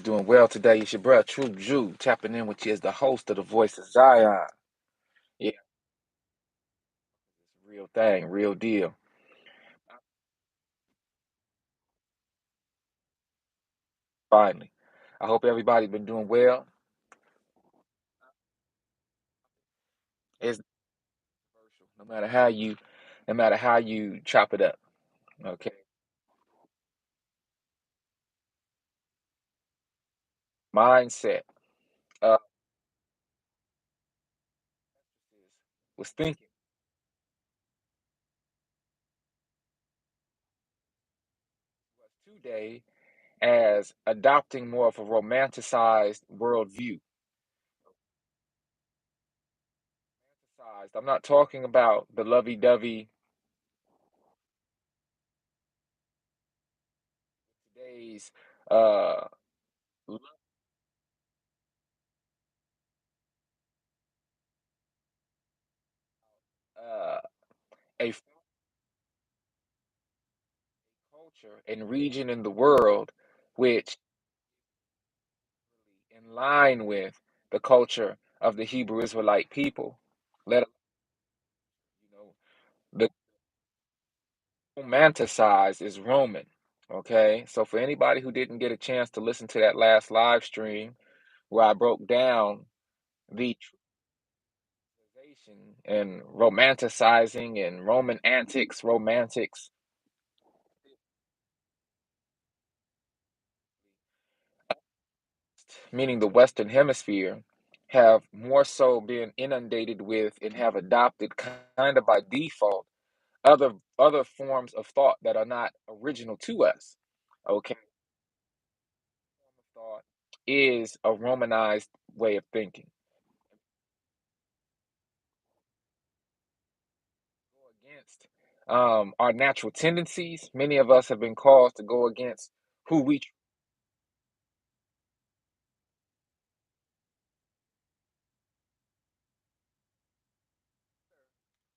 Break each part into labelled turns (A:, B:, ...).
A: doing well today. It's your brother True Jew tapping in with you as the host of the Voice of Zion. Yeah, real thing, real deal. Finally, I hope everybody been doing well. It's no matter how you, no matter how you chop it up. Okay, mindset. Uh, was thinking today as adopting more of a romanticized worldview. I'm not talking about the lovey-dovey today's uh, uh, a culture and region in the world which in line with the culture of the Hebrew Israelite people. Let you know the romanticized is Roman. Okay, so for anybody who didn't get a chance to listen to that last live stream where I broke down the trivialization and romanticizing and Roman antics, romantics, meaning the Western Hemisphere, have more so been inundated with and have adopted kind of by default other forms of thought that are not original to us. Okay, thought is a Romanized way of thinking. Go against our natural tendencies. Many of us have been caused to go against who we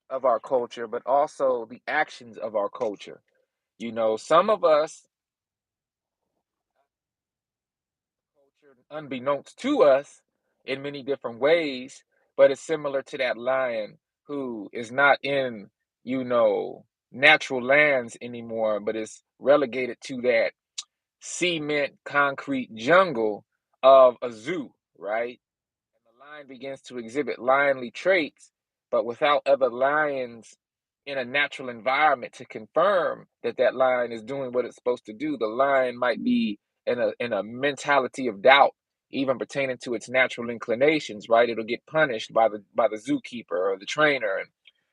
A: of our culture, but also the actions of our culture. You know, some of us culture unbeknownst to us in many different ways, but it's similar to that lion who is not in, natural lands anymore, but is relegated to that cement concrete jungle of a zoo, right? The lion begins to exhibit lionly traits, but without other lions in a natural environment to confirm that that lion is doing what it's supposed to do, the lion might be in a mentality of doubt, even pertaining to its natural inclinations. Right? It'll get punished by the zookeeper or the trainer, and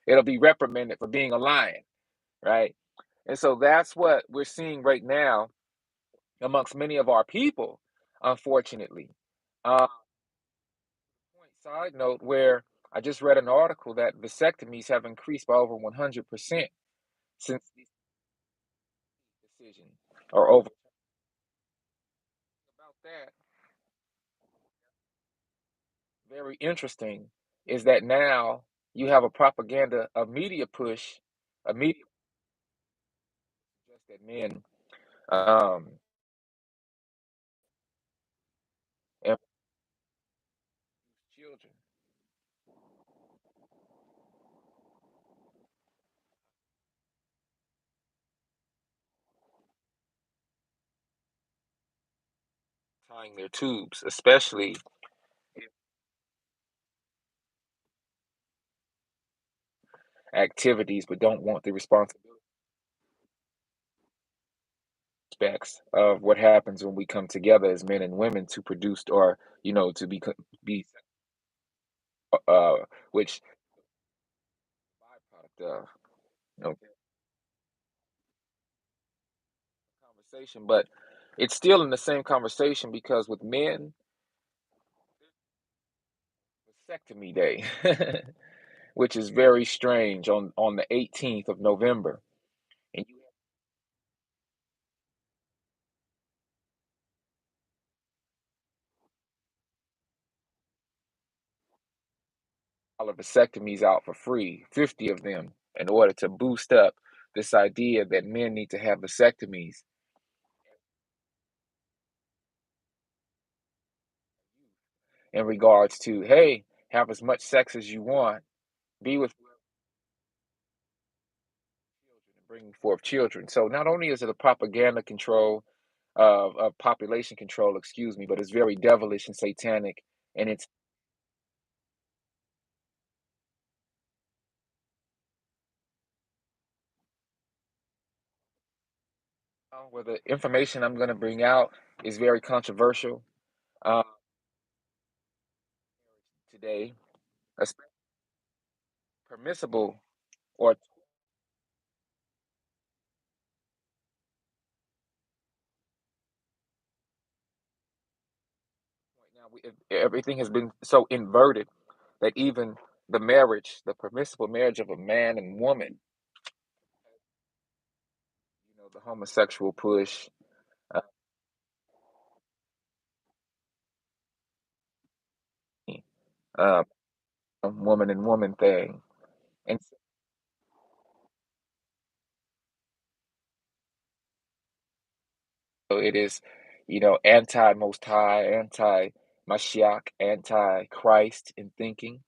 A: it'll be reprimanded for being a lion. Right? And so that's what we're seeing right now amongst many of our people, unfortunately. Uh, Side note where I just read an article that vasectomies have increased by over 100% since the decision or over about that. Very interesting is that now you have a propaganda, a media push, a media push that men um and children tying their tubes, especially activities, but don't want the responsibility aspects of what happens when we come together as men and women to produce or to be uh which byproduct of okay conversation, but it's still in the same conversation because with men, vasectomy day, which is very strange on the 18th of November, and you have all of vasectomies out for free, 50 of them, in order to boost up this idea that men need to have vasectomies. in regards to, hey, have as much sex as you want, be with children, and bringing forth children. So not only is it a propaganda control of population control, excuse me, but it's very devilish and satanic, and it's where the information I'm going to bring out is very controversial today, especially permissible or now everything has been so inverted that even the marriage, the permissible marriage of a man and woman, the homosexual push, uh, uh, woman and woman thing, and so it is, anti Most High, anti Mashiach, anti Christ in thinking.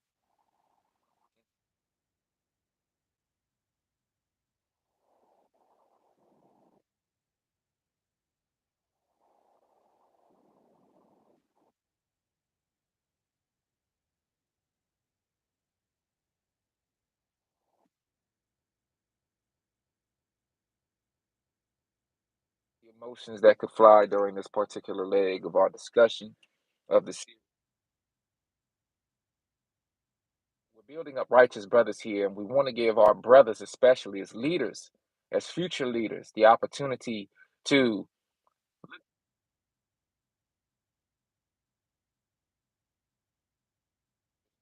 A: The emotions that could fly during this particular leg of our discussion of the series. We're building up righteous brothers here, and we want to give our brothers, especially as leaders, as future leaders, the opportunity to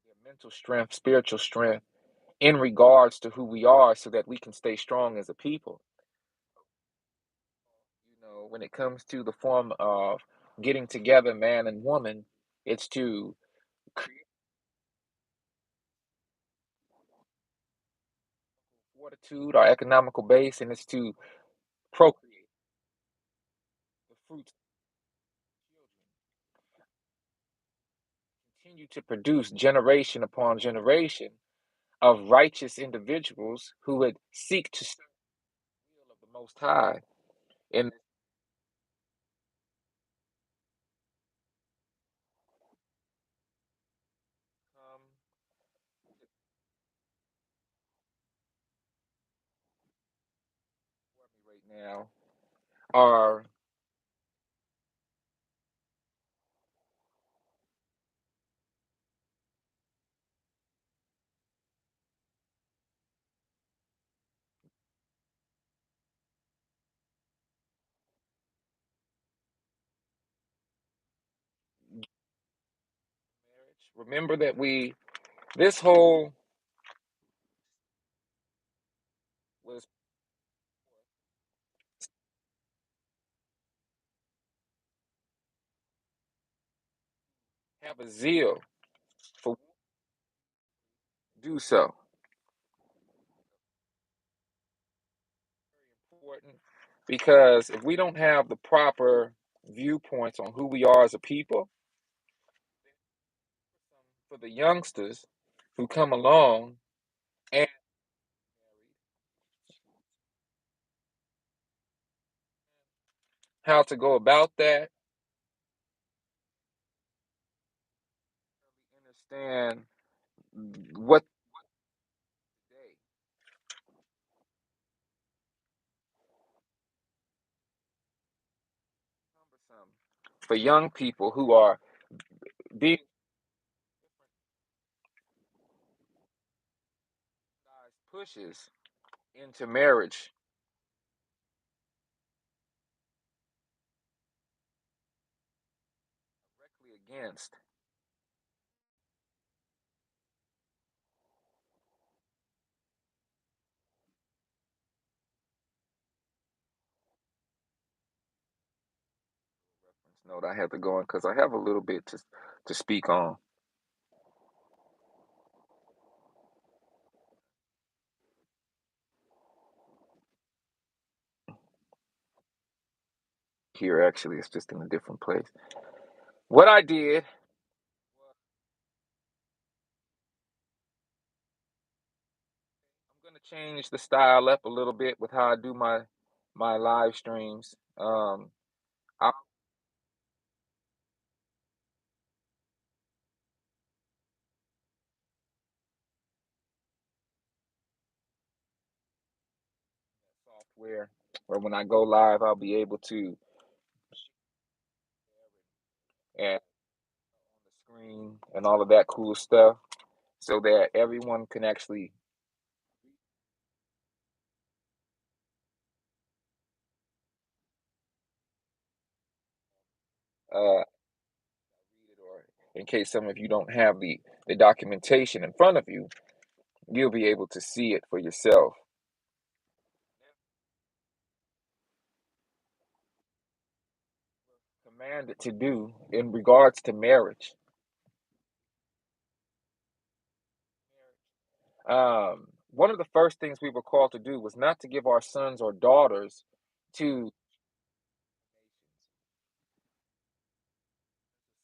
A: their mental strength, spiritual strength in regards to who we are so that we can stay strong as a people. When it comes to the form of getting together, man and woman, it's to create fortitude, our economical base, and it's to procreate the fruits of continue to produce generation upon generation of righteous individuals who would seek to serve the will of the Most High. And um, right now are marriage. Remember that this whole was have a zeal for do so. Important because if we don't have the proper viewpoints on who we are as a people, for the youngsters who come along and how to go about that, understand what for young people who are being pushes into marriage directly against. Note I have to go on because I have a little bit to speak on here. Actually, it's just in a different place. What I did change the style up a little bit with how I do my live streams. I software where when I go live, I'll be able to and on the screen and all of that cool stuff, so that everyone can actually read it, or in case some of you don't have the documentation in front of you, you'll be able to see it for yourself. Commanded to do in regards to marriage. One of the first things we were called to do was not to give our sons or daughters to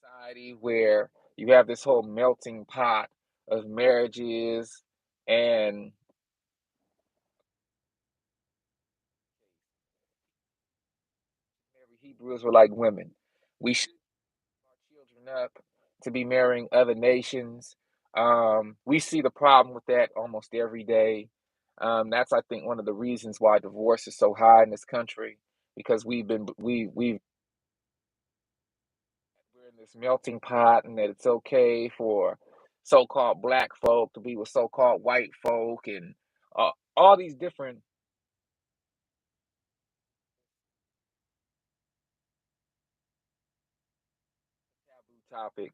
A: society where you have this whole melting pot of marriages and every Hebrew Israelite women. We should our children up to be marrying other nations. We see the problem with that almost every day. That's I think one of the reasons why divorce is so high in this country because we're in this melting pot and that it's okay for so-called black folk to be with so-called white folk and all these different taboo topic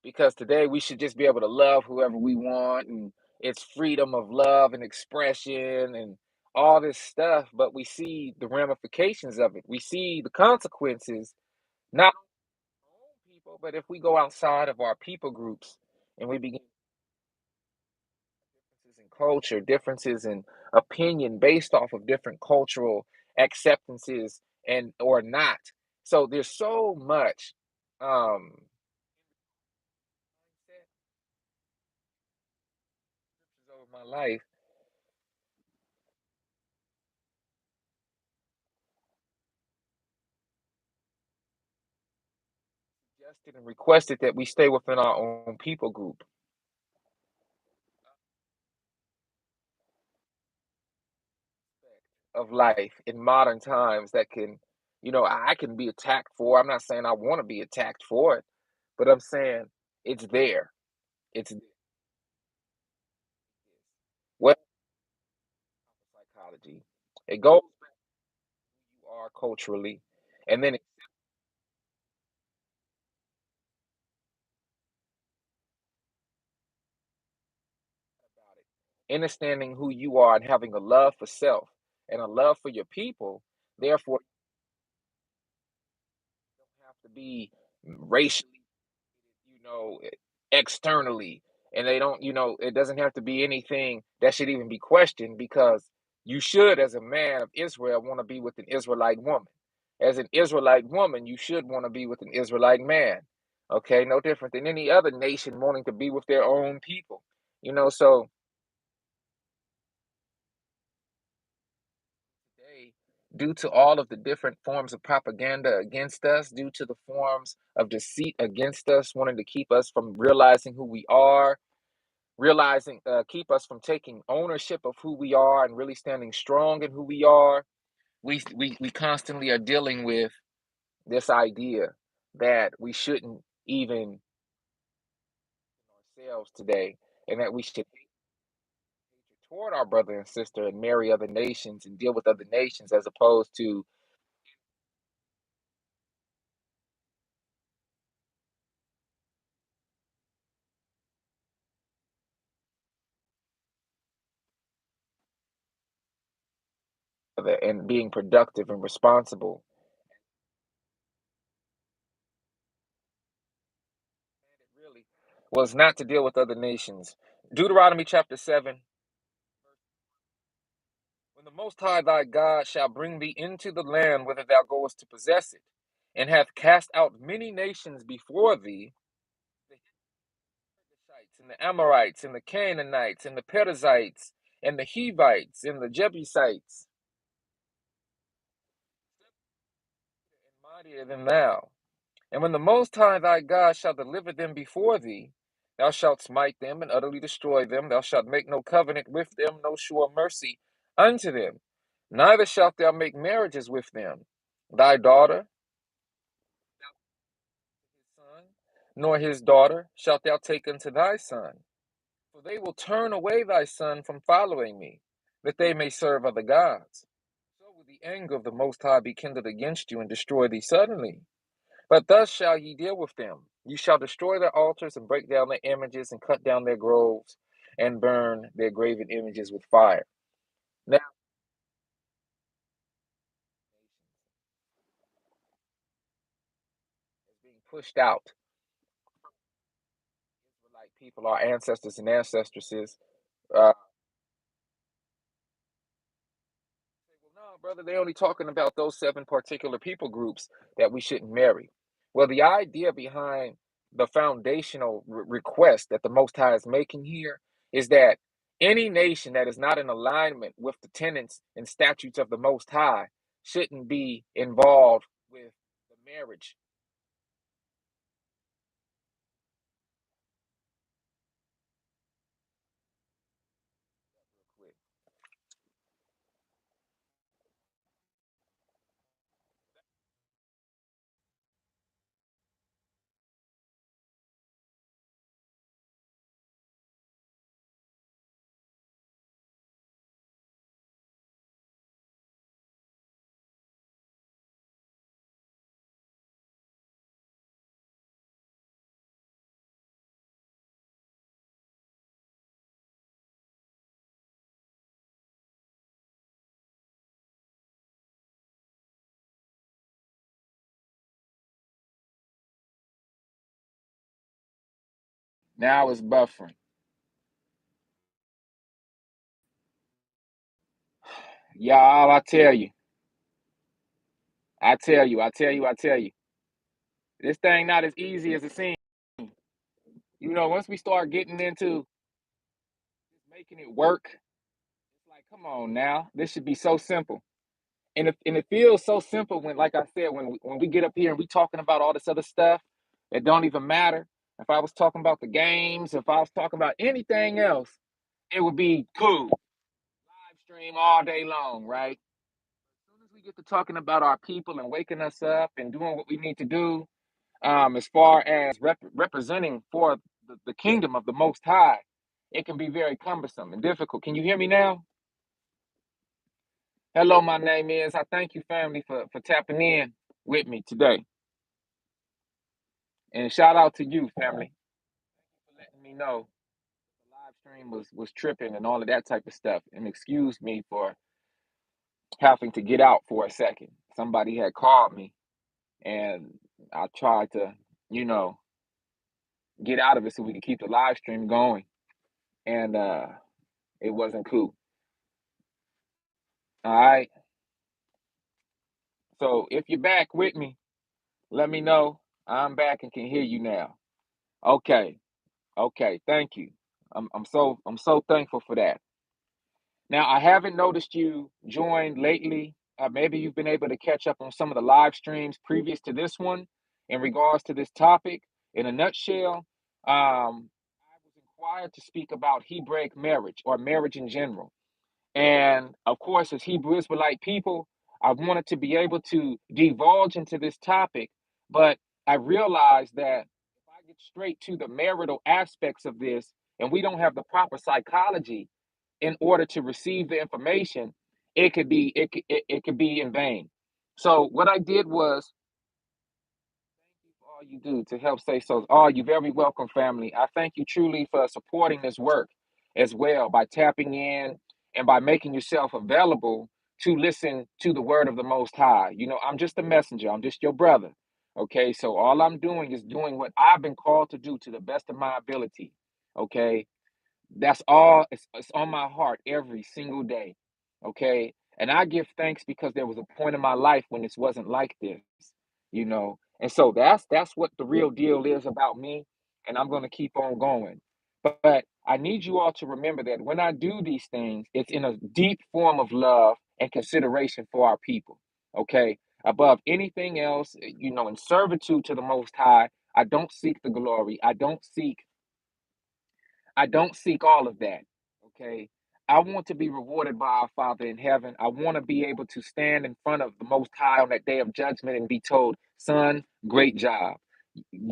A: because today we should just be able to love whoever we want and it's freedom of love and expression and all this stuff, but we see the ramifications of it. We see the consequences, not only people, but if we go outside of our people groups and we begin differences in culture, differences in opinion based off of different cultural acceptances and or not. So there's so much over my life suggested and requested that we stay within our own people group of life in modern times that can, I can be attacked for. I'm not saying I want to be attacked for it, but I'm saying it's there. It's what psychology. It goes who you are culturally, and then understanding who you are and having a love for self and a love for your people. Therefore, you don't have to be racially, externally. And they don't, it doesn't have to be anything that should even be questioned because you should, as a man of Israel, want to be with an Israelite woman. As an Israelite woman, you should want to be with an Israelite man. Okay, no different than any other nation wanting to be with their own people. So today, due to all of the different forms of propaganda against us, due to the forms of deceit against us, wanting to keep us from realizing who we are, realizing, keep us from taking ownership of who we are and really standing strong in who we are, we constantly are dealing with this idea that we shouldn't even ourselves today and that we should toward our brother and sister and marry other nations and deal with other nations as opposed to and being productive and responsible. It really was not to deal with other nations. Deuteronomy chapter 7. When the Most High thy God shall bring thee into the land whither thou goest to possess it, and hath cast out many nations before thee, the Hittites and the Amorites and the Canaanites and the Perizzites and the Hivites and the Jebusites, and mightier than thou. And when the Most High thy God shall deliver them before thee, thou shalt smite them and utterly destroy them. Thou shalt make no covenant with them, no sure mercy unto them. Neither shalt thou make marriages with them. Thy daughter, his son, nor his daughter shalt thou take unto thy son. For they will turn away thy son from following me, that they may serve other gods. So will the anger of the Most High be kindled against you and destroy thee suddenly. But thus shall ye deal with them. You shall destroy their altars and break down their images and cut down their groves and burn their graven images with fire. Now, it's being pushed out. Like people, our ancestors and ancestresses, well, no, brother, they're only talking about those seven particular people groups that we shouldn't marry. Well, the idea behind the foundational request that the Most High is making here is that any nation that is not in alignment with the tenets and statutes of the Most High shouldn't be involved with the marriage. Now it's buffering. Y'all, I tell you. This thing not as easy as it seems. Once we start getting into making it work, it's like, come on now, this should be so simple. And it feels so simple when, like I said, when we get up here and we talking about all this other stuff that don't even matter. If I was talking about the games, if I was talking about anything else, it would be cool. Live stream all day long, right? As soon as we get to talking about our people and waking us up and doing what we need to do, as far as representing for the kingdom of the Most High, it can be very cumbersome and difficult. Can you hear me now? Hello, my name is. I thank you, family, for tapping in with me today. And shout out to you, family, for letting me know the live stream was tripping and all of that type of stuff. And excuse me for having to get out for a second. Somebody had called me and I tried to, you know, get out of it so we could keep the live stream going. And it wasn't cool. All right. So if you're back with me, let me know. I'm back and can hear you now. Okay. Okay. Thank you. I'm so thankful for that. Now I haven't noticed you join lately. Maybe you've been able to catch up on some of the live streams previous to this one in regards to this topic. In a nutshell, I was inquired to speak about Hebraic marriage or marriage in general. And of course, as Hebrew Israelite people, I wanted to be able to divulge into this topic, but I realized that if I get straight to the marital aspects of this and we don't have the proper psychology in order to receive the information, it could be in vain. So what I did was all you do to help say so. Oh, you're very welcome, family. I thank you truly for supporting this work as well by tapping in and by making yourself available to listen to the word of the Most High. I'm just a messenger, I'm just your brother. Okay, so all I'm doing is doing what I've been called to do to the best of my ability. Okay, that's all. It's on my heart every single day. Okay. And I give thanks because there was a point in my life when this wasn't like this. And so that's what the real deal is about me. And I'm gonna keep on going. But I need you all to remember that when I do these things, it's in a deep form of love and consideration for our people. Okay. Above anything else, in servitude to the Most High, I don't seek the glory. I don't seek all of that. Okay. I want to be rewarded by our Father in heaven. I want to be able to stand in front of the Most High on that day of judgment and be told, son, great job.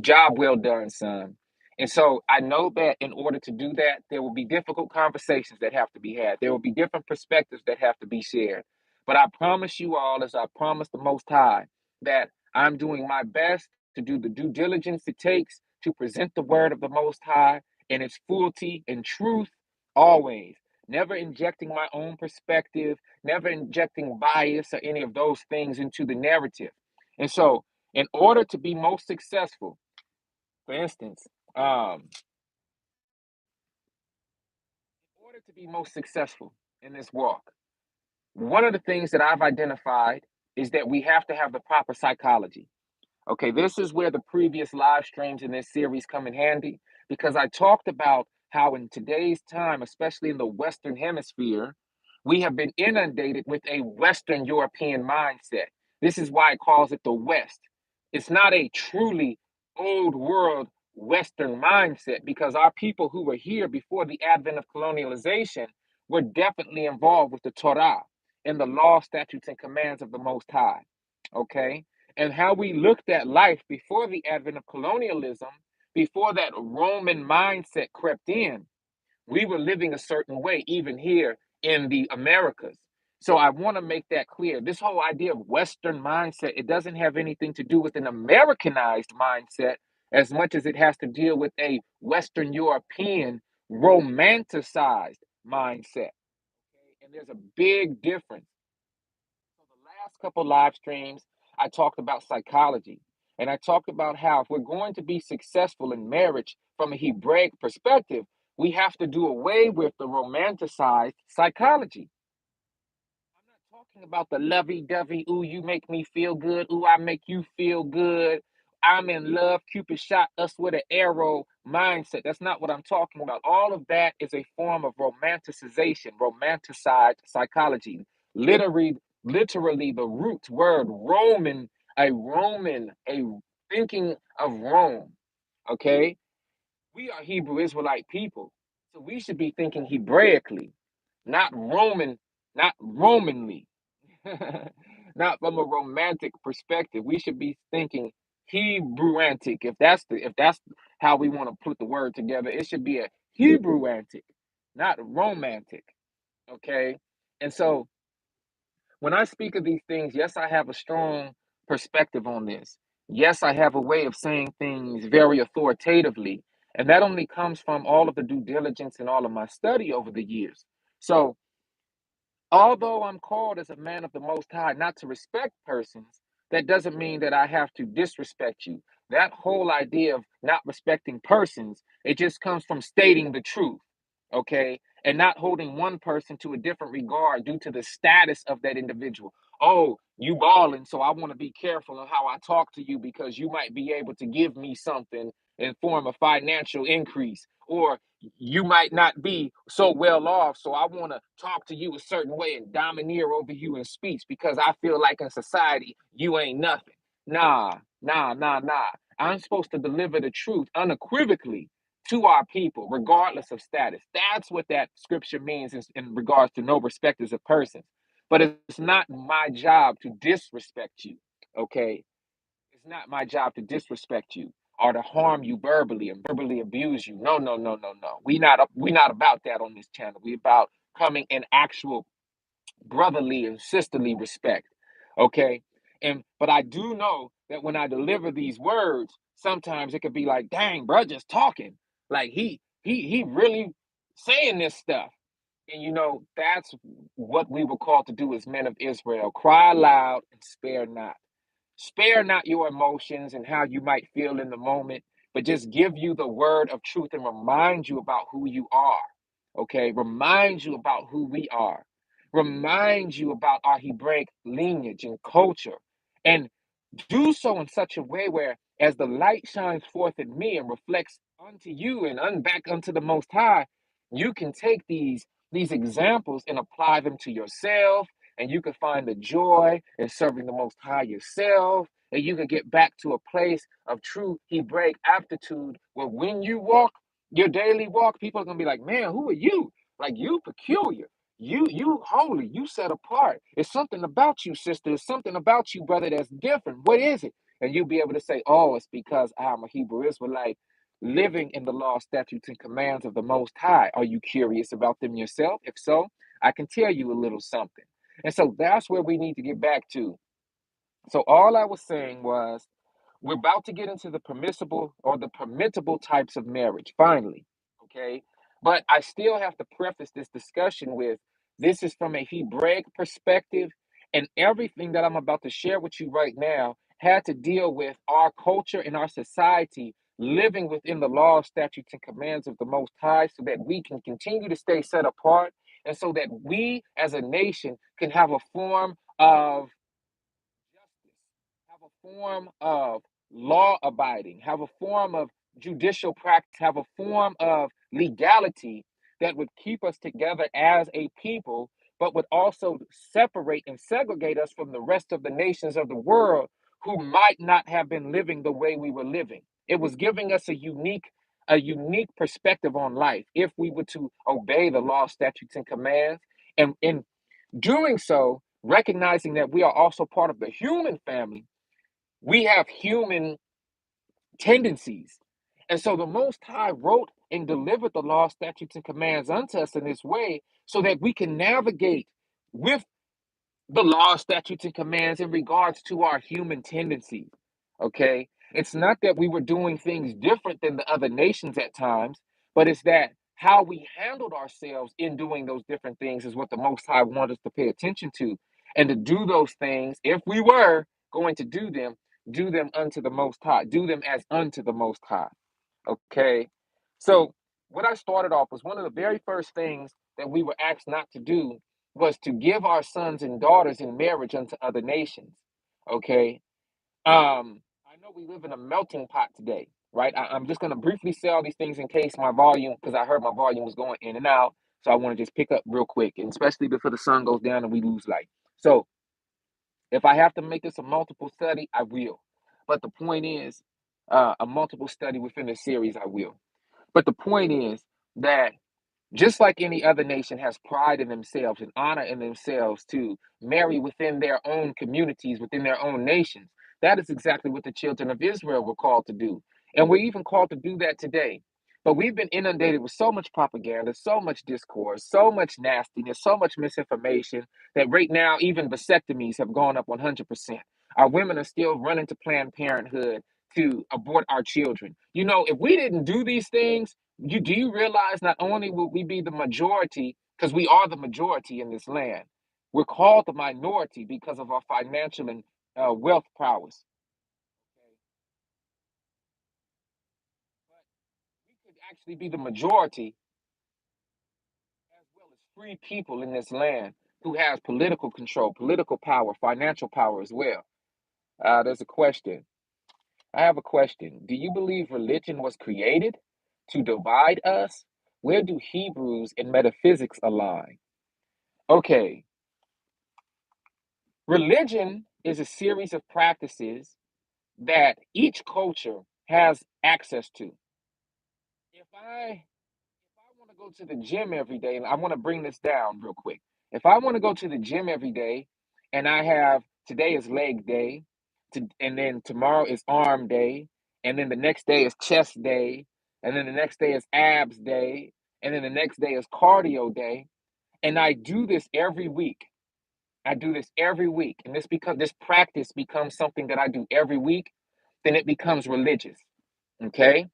A: Job well done, son. And so I know that in order to do that, there will be difficult conversations that have to be had. There will be different perspectives that have to be shared. But I promise you all, as I promised the Most High, that I'm doing my best to do the due diligence it takes to present the word of the Most High in its fullness and truth always. Never injecting my own perspective, never injecting bias or any of those things into the narrative. And so, in order to be most successful, for instance, um, in order to be most successful in this walk, one of the things that I've identified is that we have to have the proper psychology. Okay, this is where the previous live streams in this series come in handy because I talked about how in today's time, especially in the Western Hemisphere, we have been inundated with a Western European mindset. This is why it calls it the West. It's not a truly old world Western mindset because our people who were here before the advent of colonialization were definitely involved with the Torah and the law, statutes, and commands of the Most High. Okay, and how we looked at life before the advent of colonialism, before that Roman mindset crept in, we were living a certain way, even here in the Americas. So I want to make that clear. This whole idea of Western mindset, it doesn't have anything to do with an Americanized mindset as much as it has to deal with a Western European romanticized mindset. Okay? And there's a big difference. So the last couple live streams, I talked about psychology. And I talked about how if we're going to be successful in marriage from a Hebraic perspective, we have to do away with the romanticized psychology. I'm not talking about the lovey-dovey, ooh, you make me feel good, ooh, I make you feel good. I'm in love, Cupid shot us with an arrow mindset. That's not what I'm talking about. All of that is a form of romanticization, romanticized psychology. Literally the root word a thinking of Rome. Okay? We are Hebrew Israelite people. So we should be thinking Hebraically, not Roman, not Romanly. Not from a romantic perspective. We should be thinking Hebrewantic. If that's how we want to put the word together, it should be a Hebrewantic, not romantic. Okay? And so when I speak of these things, yes, I have a strong perspective on this. Yes, I have a way of saying things very authoritatively. And that only comes from all of the due diligence and all of my study over the years. So although I'm called as a man of the Most High not to respect persons, that doesn't mean that I have to disrespect you. That whole idea of not respecting persons, it just comes from stating the truth, okay? And not holding one person to a different regard due to the status of that individual. Oh, you balling, so I want to be careful of how I talk to you because you might be able to give me something in form of financial increase. Or you might not be so well off, so I want to talk to you a certain way and domineer over you in speech because I feel like in society you ain't nothing. Nah. I'm supposed to deliver the truth unequivocally to our people, regardless of status. That's what that scripture means in regards to no respecters of persons. But it's not my job to disrespect you, okay? It's not my job to disrespect you or to harm you verbally and verbally abuse you. No. We not about that on this channel. We about coming in actual brotherly and sisterly respect. Okay? And but I do know that when I deliver these words, sometimes it could be like, dang, bro, just talking. Like he really saying this stuff. And that's what we were called to do as men of Israel. Cry loud and spare not. Spare not your emotions and how you might feel in the moment, but just give you the word of truth and remind you about who you are. Okay? Remind you about who we are. Remind you about our Hebraic lineage and culture. And do so in such a way where as the light shines forth in me and reflects unto you and back unto the Most High, You can take these examples and apply them to yourself, and you can find the joy in serving the Most High yourself, and you can get back to a place of true Hebraic aptitude where when you walk your daily walk, people are gonna be like, "Man, who are you? Like you peculiar, you holy, you set apart. It's something about you, sister. It's something about you, brother, that's different. What is it?" And you'll be able to say, "Oh, it's because I'm a Hebrew Israelite living in the law, statutes, and commands of the Most High." Are you curious about them yourself? If so, I can tell you a little something. And so that's where we need to get back to. So all I was saying was we're about to get into the permissible or the permittable types of marriage, finally. Okay. But I still have to preface this discussion with this is from a Hebraic perspective, and everything that I'm about to share with you right now had to deal with our culture and our society living within the law, statutes, and commands of the Most High so that we can continue to stay set apart and so that we as a nation can have a form of justice, have a form of law abiding, have a form of judicial practice, have a form of legality that would keep us together as a people, but would also separate and segregate us from the rest of the nations of the world who might not have been living the way we were living. It was giving us a unique perspective on life if we were to obey the law, statutes, and commands. And in doing so, recognizing that we are also part of the human family, we have human tendencies. And so the Most High wrote and delivered the law, statutes, and commands unto us in this way so that we can navigate with the law, statutes, and commands in regards to our human tendencies. Okay? It's not that we were doing things different than the other nations at times, but it's that how we handled ourselves in doing those different things is what the Most High wanted us to pay attention to. And to do those things, if we were going to do them unto the Most High, do them as unto the Most High. Okay? So, what I started off was one of the very first things that we were asked not to do was to give our sons and daughters in marriage unto other nations. Okay. I know we live in a melting pot today, right? I'm just going to briefly say all these things in case my volume, because I heard my volume was going in and out. So I want to just pick up real quick, and especially before the sun goes down and we lose light. So if I have to make this a multiple study, I will. But the point is, a multiple study within a series, I will. But the point is that just like any other nation has pride in themselves and honor in themselves to marry within their own communities, within their own nations, that is exactly what the children of Israel were called to do. And we're even called to do that today. But we've been inundated with so much propaganda, so much discourse, so much nastiness, so much misinformation that right now even vasectomies have gone up 100%. Our women are still running to Planned Parenthood to abort our children. If we didn't do these things, do you realize not only will we be the majority, because we are the majority in this land, we're called the minority because of our financial and wealth prowess. Okay? But we could actually be the majority as well as free people in this land who has political control, political power, financial power as well. There's a question. I have a question. Do you believe religion was created to divide us? Where do Hebrews and metaphysics align? Okay, religion is a series of practices that each culture has access to. If I want to go to the gym every day, and I want to bring this down real quick. If I want to go to the gym every day, and I have today is leg day, and then tomorrow is arm day, and then the next day is chest day, and then the next day is abs day, and then the next day is cardio day, and I do this every week. I do this every week, and this practice becomes something that I do every week, then it becomes religious. Okay?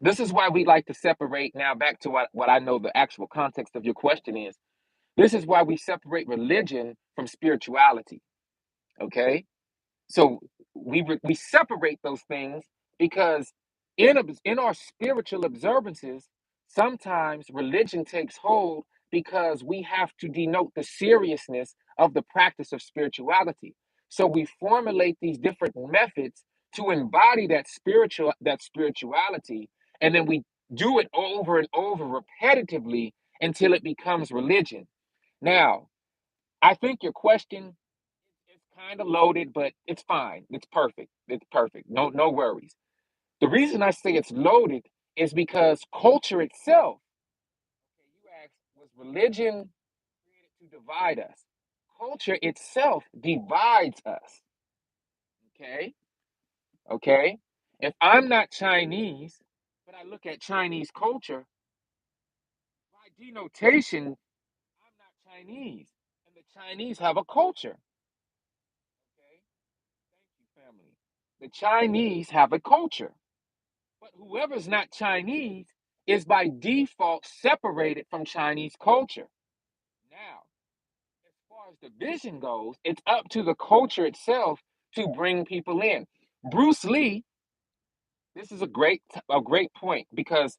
A: This is why we like to separate now back to what I know the actual context of your question is. This is why we separate religion from spirituality. Okay? So we separate those things because in our spiritual observances, sometimes religion takes hold because we have to denote the seriousness of the practice of spirituality. So we formulate these different methods to embody that spirituality, and then do it over and over repetitively until it becomes religion. Now, I think your question is kind of loaded, but it's fine. It's perfect. It's perfect. No worries. The reason I say it's loaded is because culture itself, okay, you asked, was religion created to divide us? Culture itself divides us. Okay? Okay? If I'm not Chinese, but I look at Chinese culture, by denotation, I'm not Chinese. And the Chinese have a culture. Okay? Thank you, family. The Chinese have a culture. But whoever's not Chinese is by default separated from Chinese culture. Now, as far as the vision goes, it's up to the culture itself to bring people in. Bruce Lee, this is a great point because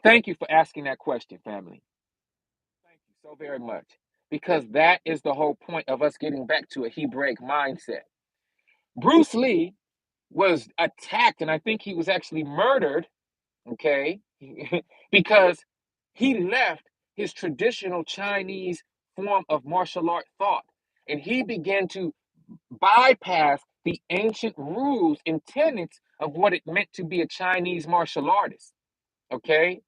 A: thank you for asking that question, family. Thank you so very much. Because that is the whole point of us getting back to a Hebraic mindset. Bruce Lee was attacked, and I think he was actually murdered, okay, because he left his traditional Chinese form of martial art thought and he began to bypass the ancient rules and tenets of what it meant to be a Chinese martial artist, okay?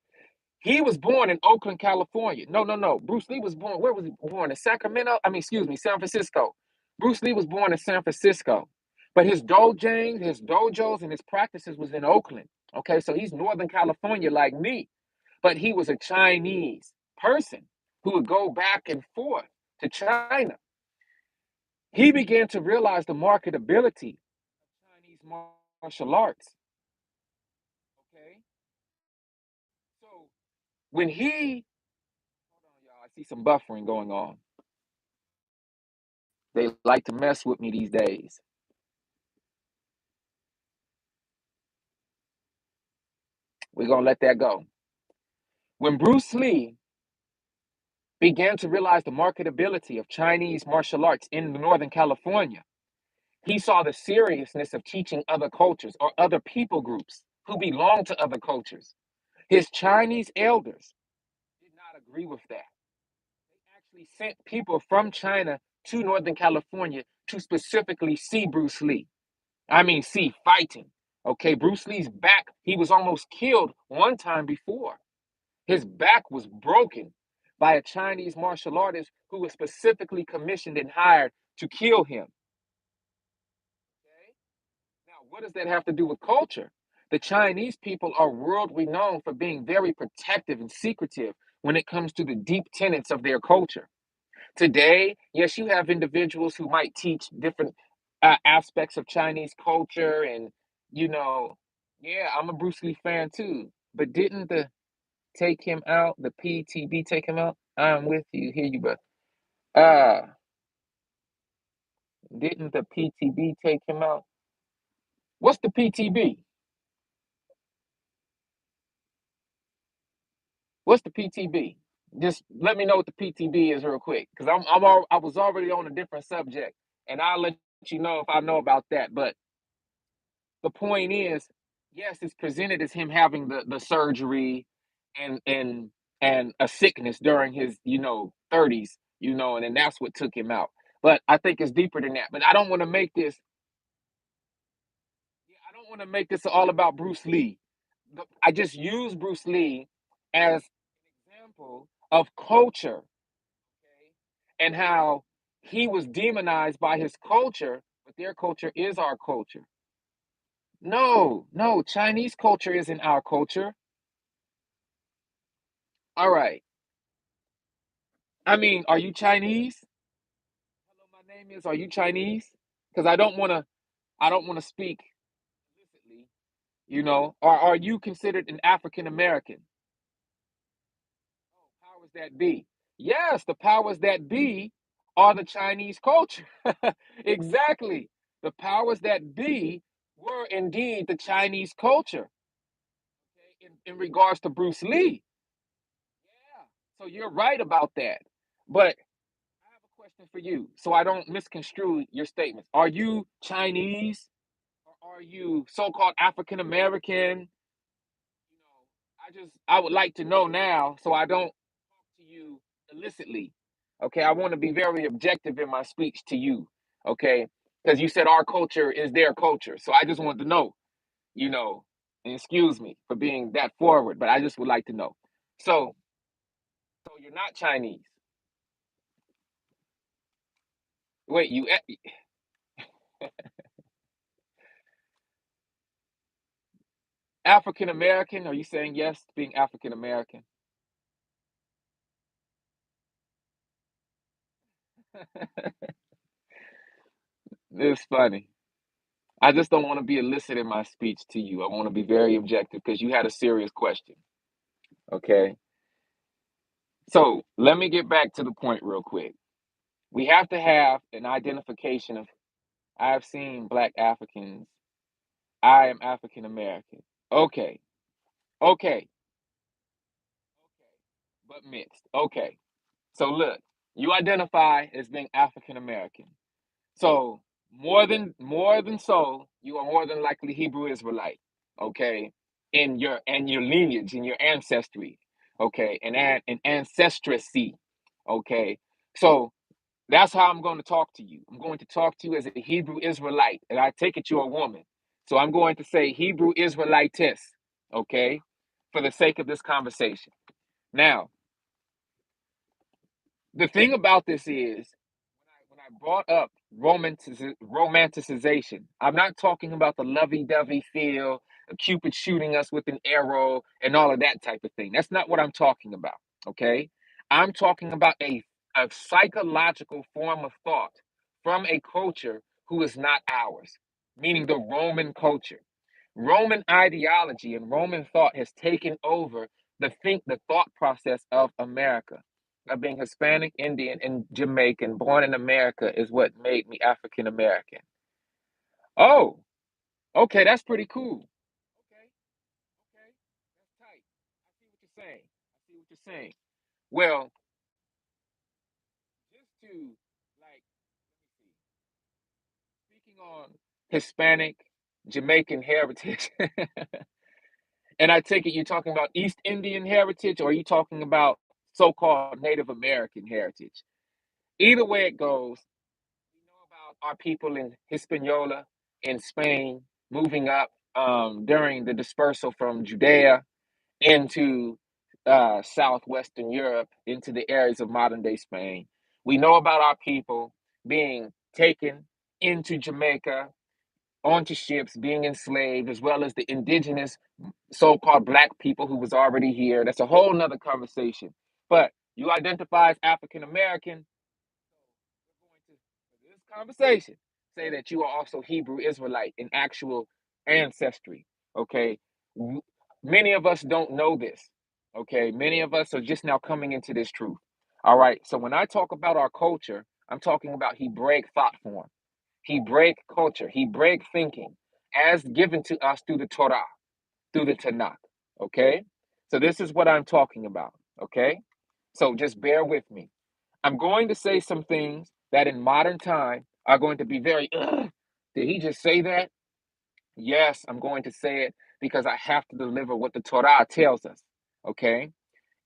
A: He was born in Oakland, California. No, no, no. Bruce Lee was born, where was he born? In Sacramento? I mean, excuse me, San Francisco. Bruce Lee was born in San Francisco. But his dojos, and his practices was in Oakland. Okay, so he's Northern California like me. But he was a Chinese person who would go back and forth to China. He began to realize the marketability of Chinese martial arts. Okay, so when he hold on, y'all. I see some buffering going on. They like to mess with me these days. We're going to let that go. When Bruce Lee began to realize the marketability of Chinese martial arts in Northern California, he saw the seriousness of teaching other cultures or other people groups who belong to other cultures. His Chinese elders did not agree with that. They actually sent people from China to Northern California to specifically see Bruce Lee. I mean, see fighting. Okay, Bruce Lee's back, he was almost killed one time before. His back was broken by a Chinese martial artist who was specifically commissioned and hired to kill him. Okay? Now, what does that have to do with culture? The Chinese people are world renowned for being very protective and secretive when it comes to the deep tenets of their culture. Today, yes, you have individuals who might teach different aspects of Chinese culture, and you know, yeah, I'm a Bruce Lee fan too. But didn't the take him out, the PTB take him out? I'm with you, hear you, but uh, didn't the PTB take him out? What's the PTB? What's the PTB? Just let me know what the PTB is real quick, because I was already on a different subject, and I'll let you know if I know about that. But the point is, yes, it's presented as him having the surgery and and a sickness during his 30s, and then that's what took him out. But I think it's deeper than that. But I don't want to make this. Yeah, I don't want to make this all about Bruce Lee. I just use Bruce Lee as an example of culture, okay, and how he was demonized by his culture, but their culture is our culture. No, no, Chinese culture isn't our culture. All right. I mean, are you Chinese? Hello, my name is. Are you Chinese? Because I don't want to speak illicitly, Or are you considered an African American? Oh, powers that be. Yes, the powers that be are the Chinese culture. Exactly. The powers that be were indeed the Chinese culture, okay, in regards to Bruce Lee. Yeah. So you're right about that. But I have a question for you so I don't misconstrue your statements. Are you Chinese or are you so called African American? I would like to know now so I don't talk to you illicitly. Okay, I want to be very objective in my speech to you. Okay, because you said our culture is their culture, so I just want to know. You know, and excuse me for being that forward, but I just would like to know. So, so you're not Chinese. Wait, you African American? Are you saying yes to being African American? It's funny. I just don't want to be illicit in my speech to you. I want to be very objective because you had a serious question. Okay. So let me get back to the point real quick. We have to have an identification of I've seen black Africans. I am African American. Okay. Okay. But mixed. Okay. So look, you identify as being African American. So more than so, you are more than likely Hebrew Israelite, okay, in your lineage, in your ancestry, okay, and ancestry, okay. So that's how I'm going to talk to you. I'm going to talk to you as a Hebrew Israelite, and I take it you're a woman. So I'm going to say Hebrew Israelitess, okay, for the sake of this conversation. Now, the thing about this is when I brought up romanticization, I'm not talking about the lovey-dovey feel, Cupid shooting us with an arrow, and all of that type of thing. That's not what I'm talking about. Okay, I'm talking about a psychological form of thought from a culture who is not ours, meaning the Roman culture. Roman ideology and Roman thought has taken over the thought process of America. Of being Hispanic, Indian, and Jamaican, born in America is what made me African American. Oh, okay, that's pretty cool. Okay, okay, that's tight. I see what you're saying. I see what you're saying. Well, just to like, let me see. Speaking on Hispanic, Jamaican heritage, and I take it you're talking about East Indian heritage, or are you talking about so-called Native American heritage? Either way it goes, we know about our people in Hispaniola in Spain moving up during the dispersal from Judea into southwestern Europe, into the areas of modern day Spain. We know about our people being taken into Jamaica onto ships, being enslaved, as well as the indigenous so-called black people who was already here. That's a whole nother conversation. But you identify as African American, we're going to, for this conversation, say that you are also Hebrew Israelite in actual ancestry. Okay. Many of us don't know this. Okay. Many of us are just now coming into this truth. All right. So when I talk about our culture, I'm talking about Hebraic thought form, Hebraic culture, Hebraic thinking as given to us through the Torah, through the Tanakh. Okay. So this is what I'm talking about. Okay. So just bear with me. I'm going to say some things that in modern time are going to be very, ugh, did he just say that? Yes, I'm going to say it because I have to deliver what the Torah tells us. Okay?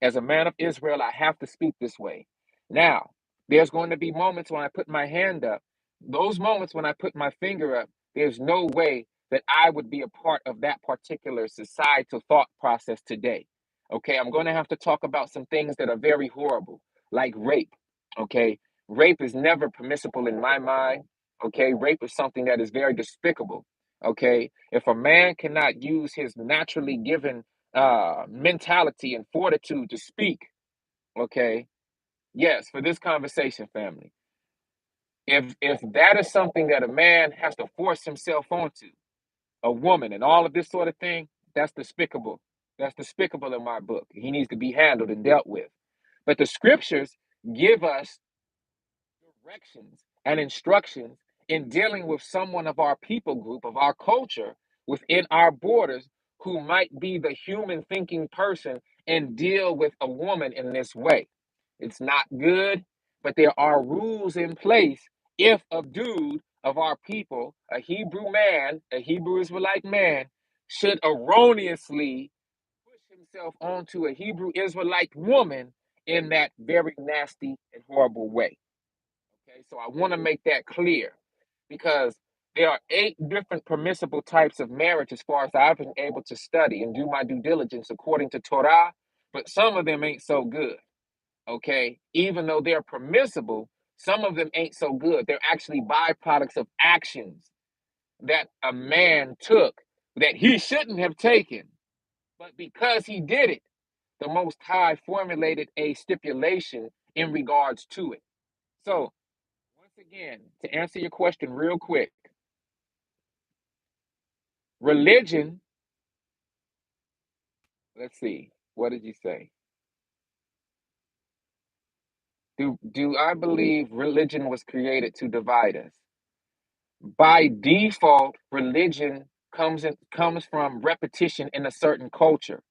A: As a man of Israel, I have to speak this way. Now, there's going to be moments when I put my hand up. Those moments when I put my finger up, there's no way that I would be a part of that particular societal thought process today. Okay, I'm going to have to talk about some things that are very horrible, like rape. Okay, rape is never permissible in my mind. Okay, rape is something that is very despicable. Okay, if a man cannot use his naturally given mentality and fortitude to speak, okay, yes, for this conversation, family, if that is something that a man has to force himself onto a woman and all of this sort of thing, that's despicable. That's despicable in my book. He needs to be handled and dealt with. But the scriptures give us directions and instructions in dealing with someone of our people group, of our culture, within our borders, who might be the human thinking person and deal with a woman in this way. It's not good, but there are rules in place if a dude of our people, a Hebrew man, a Hebrew Israelite man, should erroneously push himself onto a Hebrew Israelite woman in that very nasty and horrible way. Okay, so I want to make that clear because there are 8 different permissible types of marriage as far as I've been able to study and do my due diligence according to Torah, but some of them ain't so good. Okay, even though they're permissible, some of them ain't so good. They're actually byproducts of actions that a man took that he shouldn't have taken, but because he did it, the Most High formulated a stipulation in regards to it. So, once again, to answer your question real quick, religion, let's see, what did you say? Do I believe religion was created to divide us? By default, religion comes from repetition in a certain culture.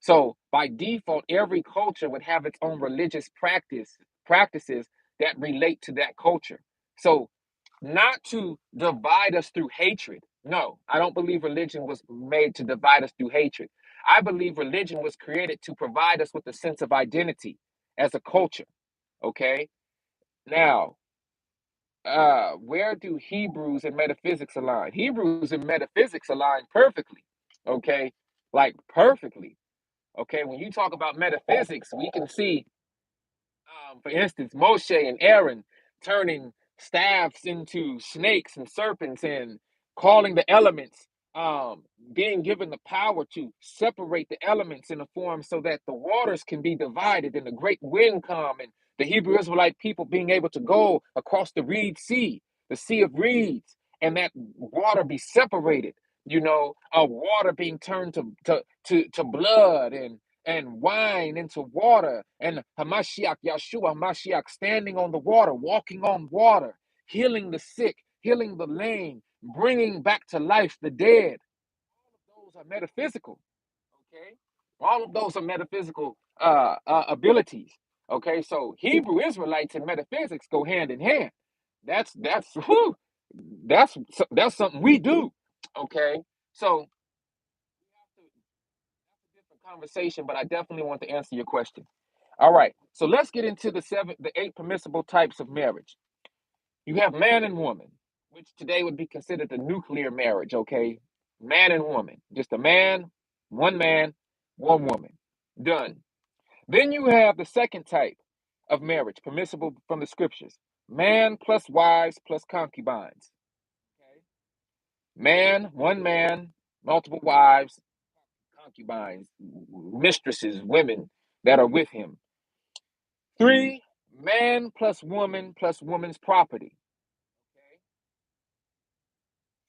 A: So by default, every culture would have its own religious practices that relate to that culture. So not to divide us through hatred. No, I don't believe religion was made to divide us through hatred. I believe religion was created to provide us with a sense of identity as a culture. Okay. Now, where do Hebrews and metaphysics align? Hebrews and metaphysics align perfectly. Okay, like perfectly. Okay, when you talk about metaphysics, we can see, for instance, Moshe and Aaron turning staffs into snakes and serpents and calling the elements, being given the power to separate the elements in a form so that the waters can be divided and the great wind come and the Hebrew Israelite people being able to go across the Reed Sea, the Sea of Reeds, and that water be separated. Water being turned to blood and wine into water, and Hamashiach, Yeshua Hamashiach, standing on the water, walking on water, healing the sick, healing the lame, bringing back to life the dead. All of those are metaphysical. Okay, all of those are metaphysical abilities. Okay, so Hebrew Israelites and metaphysics go hand in hand. That's whew, that's something we do. Okay, so different conversation, but I definitely want to answer your question. All right, so let's get into the 8 permissible types of marriage. You have man and woman, which today would be considered the nuclear marriage. Okay, man and woman, just a man, one woman, done. Then you have the second type of marriage, permissible from the scriptures: man plus wives plus concubines. Okay, one man, multiple wives, concubines, mistresses, women that are with him. 3, man plus woman's property.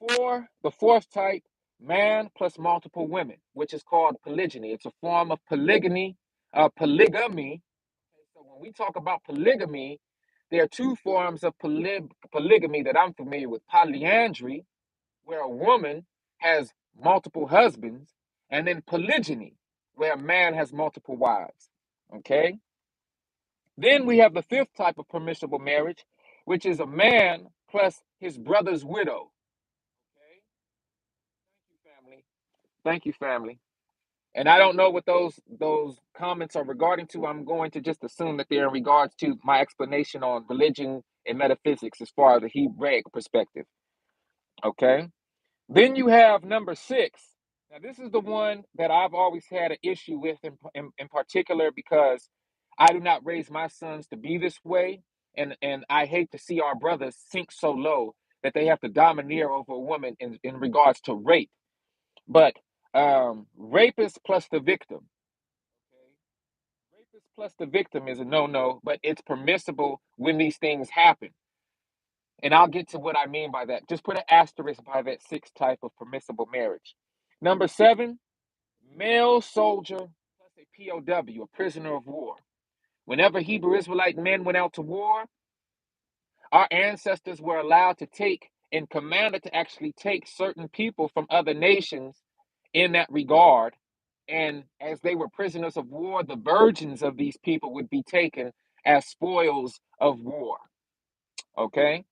A: Okay. 4, the fourth type, man plus multiple women, which is called polygyny. It's a form of polygamy. So when we talk about polygamy, there are 2 forms of polygamy that I'm familiar with: polyandry, where a woman has multiple husbands, and then polygyny, where a man has multiple wives. Okay. Then we have the 5th type of permissible marriage, which is a man plus his brother's widow. Okay. Thank you, family. Thank you, family. And I don't know what those comments are regarding to. I'm going to just assume that they're in regards to my explanation on religion and metaphysics as far as the Hebraic perspective. Okay. Then you have number 6. Now, this is the one that I've always had an issue with in particular because I do not raise my sons to be this way. And I hate to see our brothers sink so low that they have to domineer over a woman in regards to rape. But rapist plus the victim. Okay? Rapist plus the victim is a no-no, but it's permissible when these things happen. And I'll get to what I mean by that. Just put an asterisk by that 6th type of permissible marriage. Number 7, male soldier plus a POW, a prisoner of war. Whenever Hebrew Israelite men went out to war, our ancestors were allowed to take and commanded to actually take certain people from other nations in that regard. And as they were prisoners of war, the virgins of these people would be taken as spoils of war. Okay?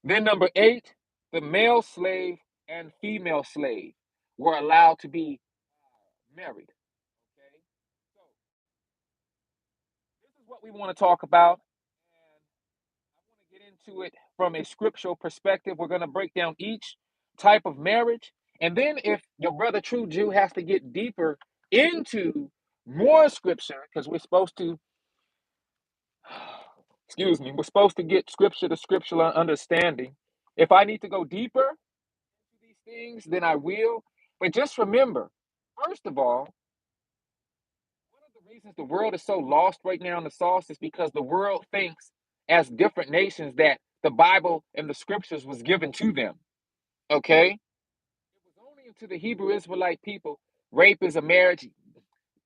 A: Then number 8, the male slave and female slave were allowed to be married. Okay. what we want to talk about. And I want to get into it from a scriptural perspective. We're going to break down each type of marriage. And then if your brother True Jew has to get deeper into more scripture, because we're supposed to, excuse me, we're supposed to get scripture to scriptural understanding. If I need to go deeper into these things, then I will. But just remember, first of all, one of the reasons the world is so lost right now in the sauce is because the world thinks, as different nations, that the Bible and the scriptures was given to them. Okay? It was only to the Hebrew Israelite people. Rape is a marriage.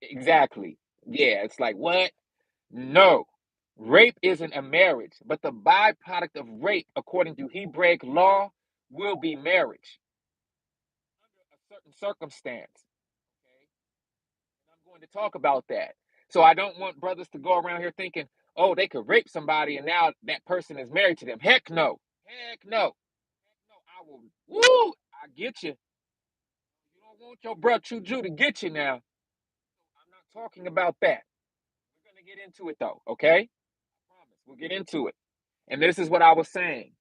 A: Exactly. Yeah, it's like, what? No. Rape isn't a marriage, but the byproduct of rape, according to Hebraic law, will be marriage under a certain circumstance. Okay? And I'm going to talk about that. So I don't want brothers to go around here thinking, oh, they could rape somebody and now that person is married to them. Heck no. Heck no. Heck no. I will, woo, I get you. You don't want your brother True Jew to get you now. I'm not talking about that. We're going to get into it though, okay? I promise. We'll get into it. And this is what I was saying.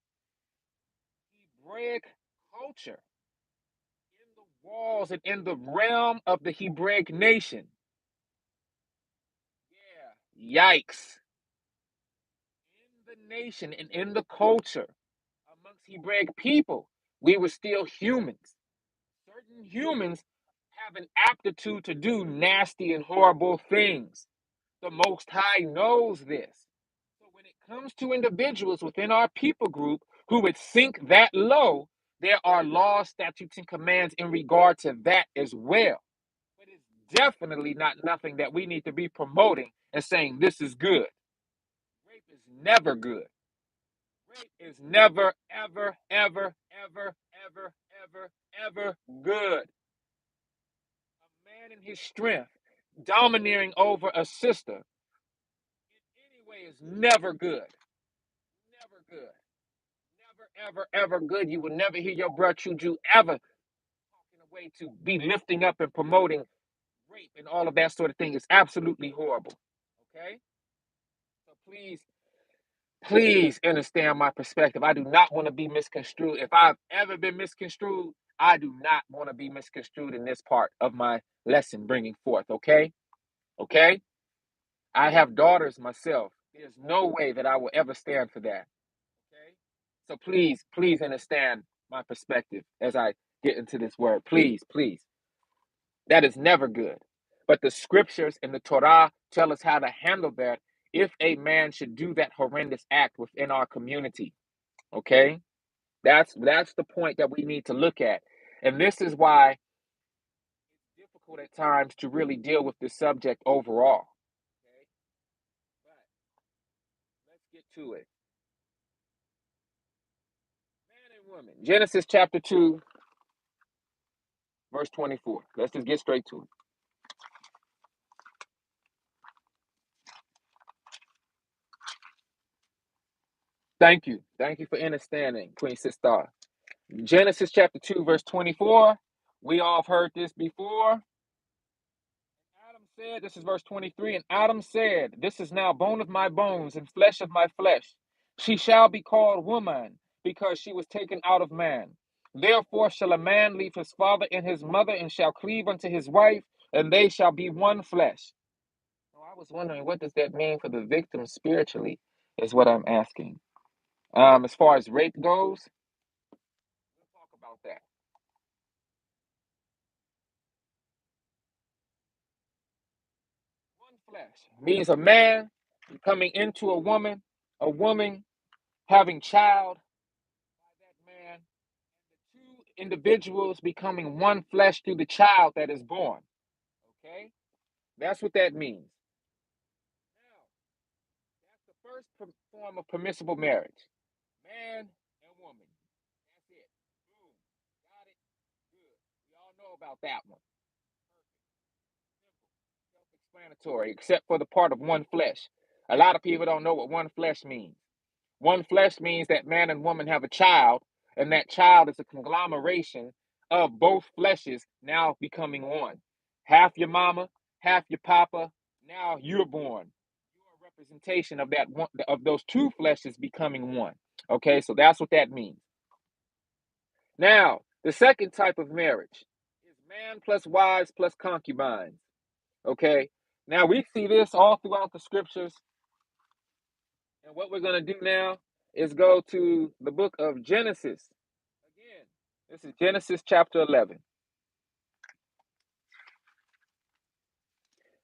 A: Hebraic culture in the walls and in the realm of the Hebraic nation. Yeah, yikes. In the nation and in the culture amongst Hebraic people, we were still humans. Certain humans have an aptitude to do nasty and horrible things. The Most High knows this. So when it comes to individuals within our people group who would sink that low, there are laws, statutes, and commands in regard to that as well. But it's definitely not nothing that we need to be promoting and saying this is good. Rape is never good. Rape is never, ever, ever, ever, ever, ever, ever good. A man in his strength domineering over a sister in any way is never good. Never good. Never, ever, ever good. You will never hear your brother True Jew ever talking a way to be lifting up and promoting rape and all of that sort of thing. It's absolutely horrible. Okay? So please understand my perspective. I do not want to be misconstrued. If I've ever been misconstrued, I do not want to be misconstrued in this part of my lesson bringing forth. Okay? Okay? I have daughters myself. There's no way that I will ever stand for that. Okay? So please understand my perspective as I get into this word. Please. That is never good. But the scriptures and the Torah tell us how to handle that if a man should do that horrendous act within our community. Okay? That's the point that we need to look at. And this is why it's difficult at times to really deal with this subject overall. Okay? But let's get to it. Man and woman. Genesis chapter 2, verse 24. Let's just get straight to it. Thank you. Thank you for understanding, Queen Sister. Genesis chapter 2, verse 24. We all have heard this before. Adam said, this is verse 23, and Adam said, this is now bone of my bones and flesh of my flesh. She shall be called woman, because she was taken out of man. Therefore shall a man leave his father and his mother, and shall cleave unto his wife, and they shall be one flesh. So I was wondering, what does that mean for the victim spiritually, is what I'm asking. As far as rape goes, we'll talk about that. One flesh means a man coming into a woman having child by that man, and the two individuals becoming one flesh through the child that is born. Okay? That's what that means. Now, that's the first form of permissible marriage. Man and woman. That's it. Boom. Got it? Good. We all know about that one. Self-explanatory, except for the part of one flesh. A lot of people don't know what one flesh means. One flesh means that man and woman have a child, and that child is a conglomeration of both fleshes now becoming one. Half your mama, half your papa, now you're born. You are representation of that one of those two fleshes becoming one. Okay, so that's what that means. Now, the second type of marriage is man plus wives plus concubines. Okay, now we see this all throughout the scriptures, and what we're going to do now is go to the book of Genesis. Again, this is Genesis chapter 11.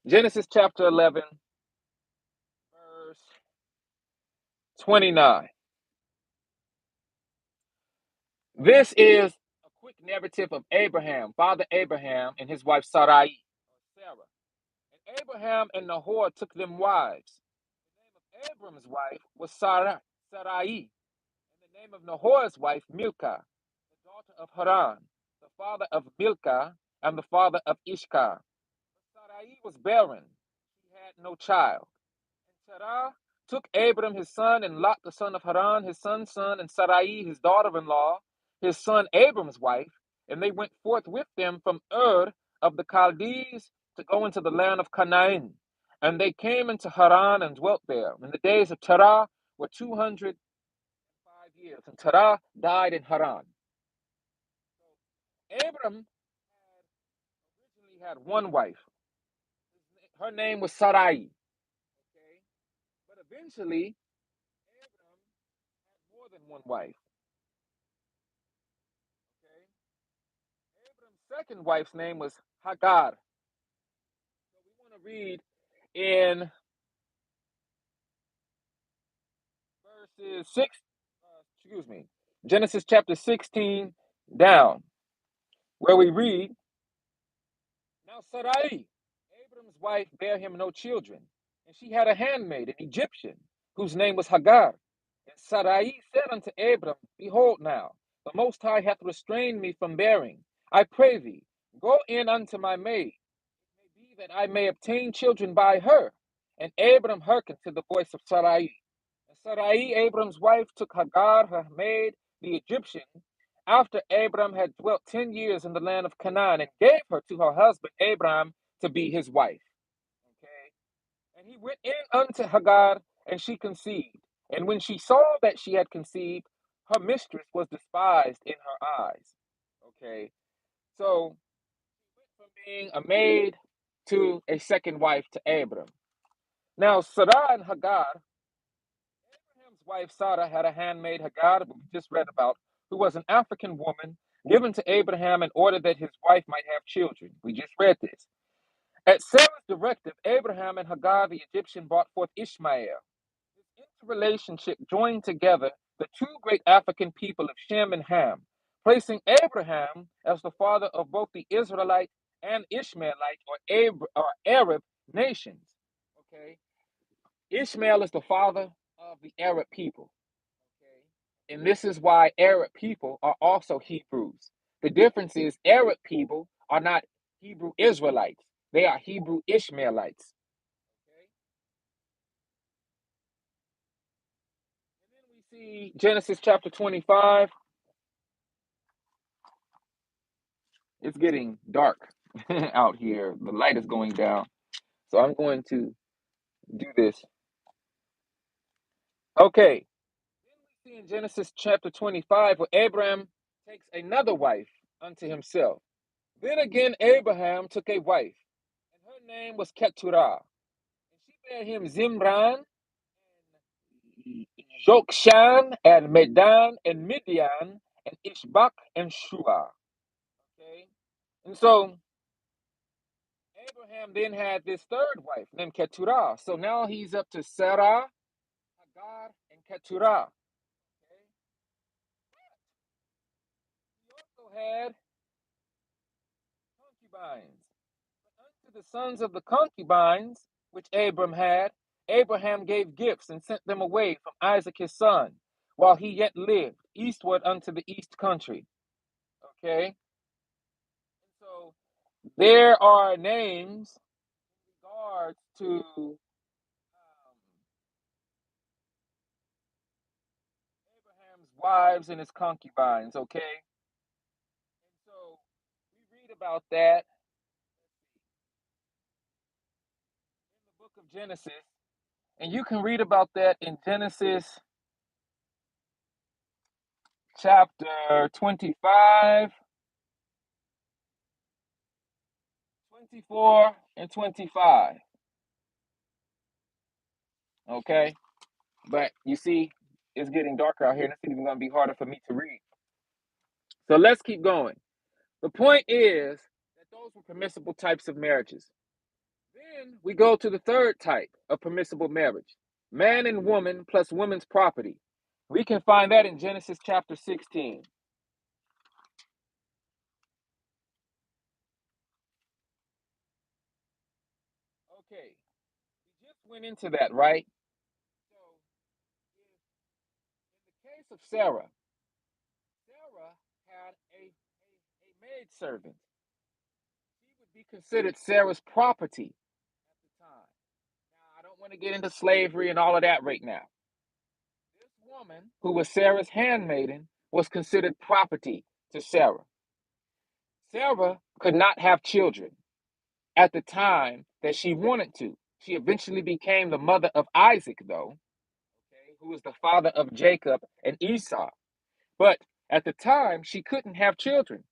A: Genesis chapter 11, verse 29. This is a quick narrative of Abraham, Father Abraham, and his wife Sarai, Sarah. And Abraham and Nahor took them wives. The name of Abram's wife was Sarai, and the name of Nahor's wife Milcah, the daughter of Haran, the father of Milcah and the father of Ishkar. But Sarai was barren; she had no child. And Sarah took Abram his son, and Lot the son of Haran his son's son, and Sarai his daughter-in-law, his son Abram's wife, and they went forth with them from Ur of the Chaldees to go into the land of Canaan. And they came into Haran and dwelt there. And the days of Terah were 205 years, and Terah died in Haran. Abram originally had one wife. Her name was Sarai. Okay, but eventually Abram had more than one wife. Okay, Abram's second wife's name was Hagar. So we want to read in verses Genesis chapter 16 down, where we read, Now Sarai, Abram's wife, bare him no children, and she had a handmaid, an Egyptian, whose name was Hagar. And Sarai said unto Abram, Behold now, the Most High hath restrained me from bearing. I pray thee, go in unto my maid. It may be that I may obtain children by her. And Abram hearkened to the voice of Sarai. And Sarai, Abram's wife, took Hagar, her maid, the Egyptian, after Abram had dwelt 10 years in the land of Canaan, and gave her to her husband Abram to be his wife. Okay. And he went in unto Hagar, and she conceived. And when she saw that she had conceived, her mistress was despised in her eyes. Okay. So from being a maid to a second wife to Abram. Now, Sarah and Hagar, Abraham's wife Sarah had a handmaid, Hagar, that we just read about, who was an African woman given to Abraham in order that his wife might have children. We just read this. At Sarah's directive, Abraham and Hagar the Egyptian brought forth Ishmael. This interrelationship joined together the two great African people of Shem and Ham, placing Abraham as the father of both the Israelite and Ishmaelite or Arab nations. Okay, Ishmael is the father of the Arab people. Okay, and this is why Arab people are also Hebrews. The difference is Arab people are not Hebrew Israelites; they are Hebrew Ishmaelites. Okay, and then we see Genesis chapter 25. It's getting dark out here. The light is going down. So I'm going to do this. Okay. Then we see in Genesis chapter 25 where Abraham takes another wife unto himself. Then again Abraham took a wife, and her name was Keturah. And she bare him Zimran, and Jokshan, and Medan, and Midian, and Ishbak, and Shua. Okay. And so Abraham then had this third wife named Keturah. So now he's up to Sarah, Hagar, and Keturah. Okay. He also had concubines. But unto the sons of the concubines, which Abram had, Abraham gave gifts and sent them away from Isaac his son, while he yet lived, eastward unto the east country. Okay. And so there are names in regards to Abraham's wives and his concubines, okay? And so we read about that in the book of Genesis, And you can read about that in Genesis chapter 25, 24, and 25. Okay? But you see, it's getting darker out here, and it's even going to be harder for me to read. So let's keep going. The point is that those were permissible types of marriages. Then we go to the third type of permissible marriage, man and woman plus woman's property. We can find that in Genesis chapter 16. Okay, we just went into that, right? So, in the case of Sarah, Sarah had a maidservant. She would be considered Sarah's property at the time. Now, I don't want to get into slavery and all of that right now. This woman, who was Sarah's handmaiden, was considered property to Sarah. Sarah could not have children at the time that she wanted to. She eventually became the mother of Isaac, though, okay, who was the father of Jacob and Esau. But at the time, she couldn't have children.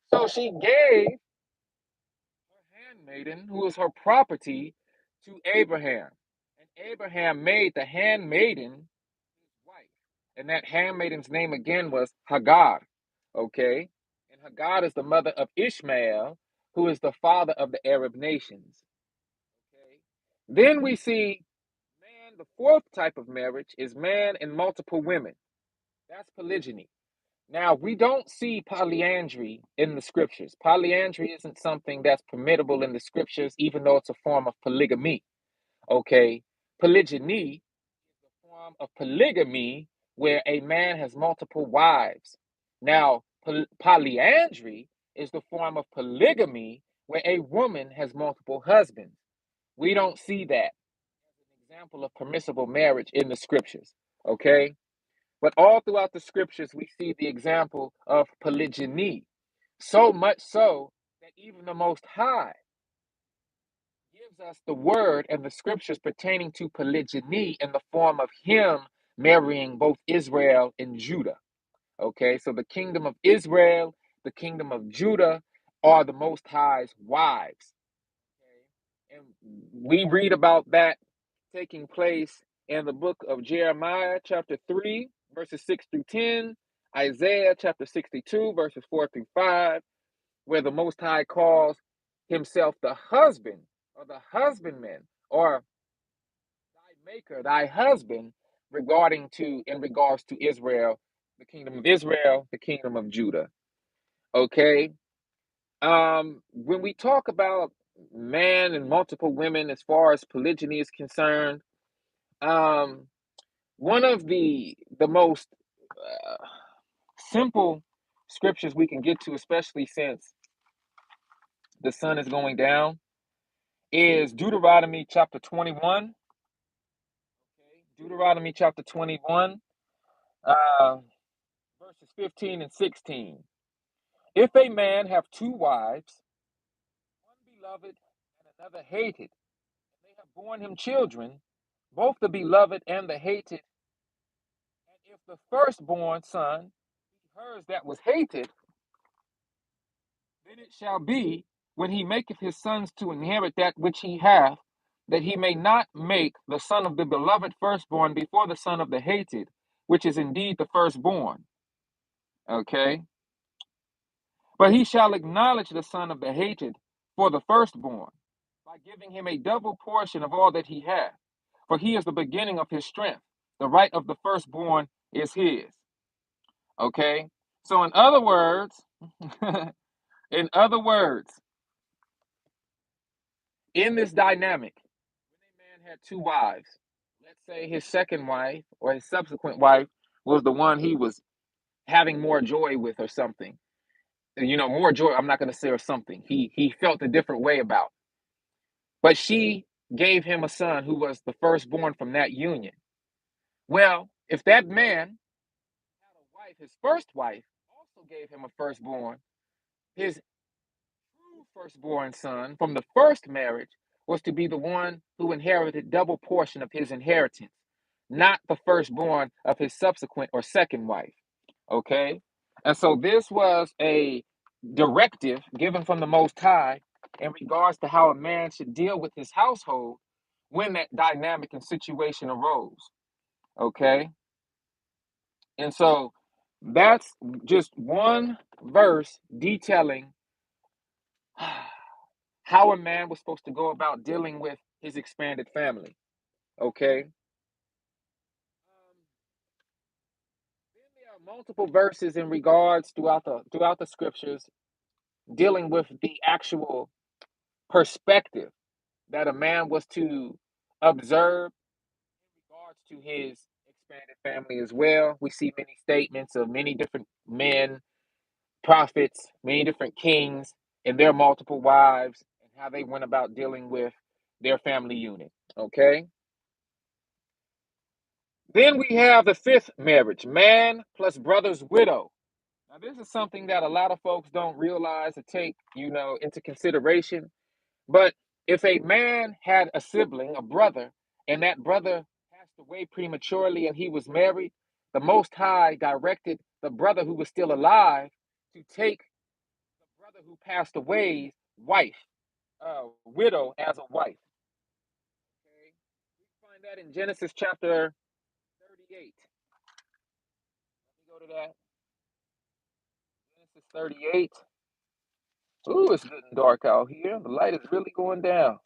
A: So she gave her handmaiden, who was her property, to Abraham. And Abraham made the handmaiden his wife. And that handmaiden's name again was Hagar. Okay? And Hagar is the mother of Ishmael, who is the father of the Arab nations. Okay? Then we see man, the fourth type of marriage is man and multiple women. That's polygyny. Now, we don't see polyandry in the scriptures. Polyandry isn't something that's permissible in the scriptures, even though it's a form of polygamy. Okay? Polygyny is a form of polygamy where a man has multiple wives. Now, polyandry is the form of polygamy where a woman has multiple husbands. We don't see that as an example of permissible marriage in the scriptures. Okay? But all throughout the scriptures, we see the example of polygyny. So much so that even the Most High gives us the word and the scriptures pertaining to polygyny in the form of him marrying both Israel and Judah. Okay, so the kingdom of Israel, the kingdom of Judah are the Most High's wives. Okay, and we read about that taking place in the book of Jeremiah, chapter 3, verses 6 through 10, Isaiah, chapter 62, verses 4 through 5, where the Most High calls himself the husband or the husbandman or thy maker, thy husband, regarding to in regards to Israel, the kingdom of Israel, the kingdom of Judah. Okay. When we talk about man and multiple women as far as polygyny is concerned, um, one of the most uh, simple scriptures we can get to, especially since the sun is going down, is Deuteronomy chapter 21. Okay, Deuteronomy chapter 21, uh, verses 15 and 16. If a man have two wives, one beloved and another hated, and they have borne him children, both the beloved and the hated, and if the firstborn son be hers that was hated, then it shall be, when he maketh his sons to inherit that which he hath, that he may not make the son of the beloved firstborn before the son of the hated, which is indeed the firstborn. Okay? But he shall acknowledge the son of the hated for the firstborn, by giving him a double portion of all that he hath. For he is the beginning of his strength. The right of the firstborn is his. Okay? So in other words, in other words, in this dynamic, when a man had two wives, let's say his second wife or his subsequent wife was the one he was having more joy with or something. You know, more joy, I'm not going to say or something. He felt a different way about. But she gave him a son who was the firstborn from that union. Well, if that man had a wife, his first wife also gave him a firstborn, his true firstborn son from the first marriage was to be the one who inherited double portion of his inheritance, not the firstborn of his subsequent or second wife. Okay? And so this was a directive given from the Most High in regards to how a man should deal with his household when that dynamic and situation arose. Okay? And so that's just one verse detailing how a man was supposed to go about dealing with his expanded family. Okay? Then there are multiple verses in regards throughout the scriptures dealing with the actual perspective that a man was to observe in regards to his expanded family as well. We see many statements of many different men, prophets, many different kings, and their multiple wives, and how they went about dealing with their family unit. Okay. Then we have the fifth marriage, man plus brother's widow. Now, this is something that a lot of folks don't realize or take, into consideration. But if a man had a sibling, a brother, and that brother passed away prematurely and he was married, the Most High directed the brother who was still alive to take the brother who passed away's wife, widow, as a wife. Okay? We find that in Genesis chapter 38. Let me go to that. Genesis 38. Ooh, it's getting dark out here. The light is really going down.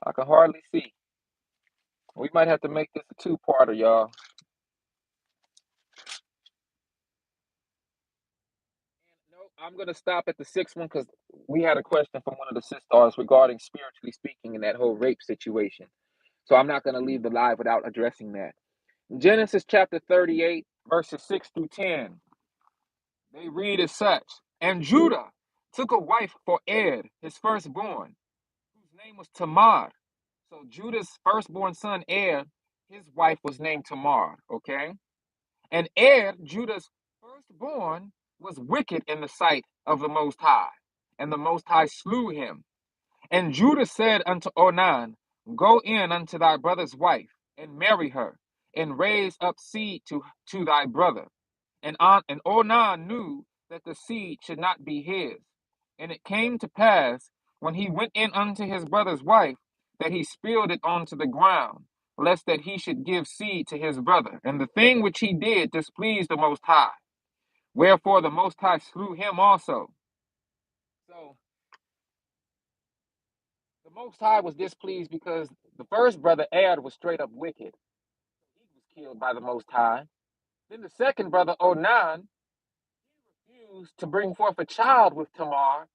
A: I can hardly see. We might have to make this a two-parter, y'all. No, I'm going to stop at the sixth one because we had a question from one of the sisters regarding spiritually speaking in that whole rape situation. So I'm not going to leave the live without addressing that. Genesis chapter 38, verses 6 through 10. They read as such. And Judah took a wife for his firstborn, whose name was Tamar. So Judah's firstborn son, his wife was named Tamar. Okay. And Judah's firstborn, was wicked in the sight of the Most High, and the Most High slew him. And Judah said unto Onan, Go in unto thy brother's wife, and marry her, and raise up seed to thy brother. And Onan knew that the seed should not be his. And it came to pass, when he went in unto his brother's wife, that he spilled it onto the ground, lest that he should give seed to his brother. And the thing which he did displeased the Most High. Wherefore the Most High slew him also. So the Most High was displeased because the first brother, was straight up wicked. He was killed by the Most High. Then the second brother, Onan, refused to bring forth a child with Tamar.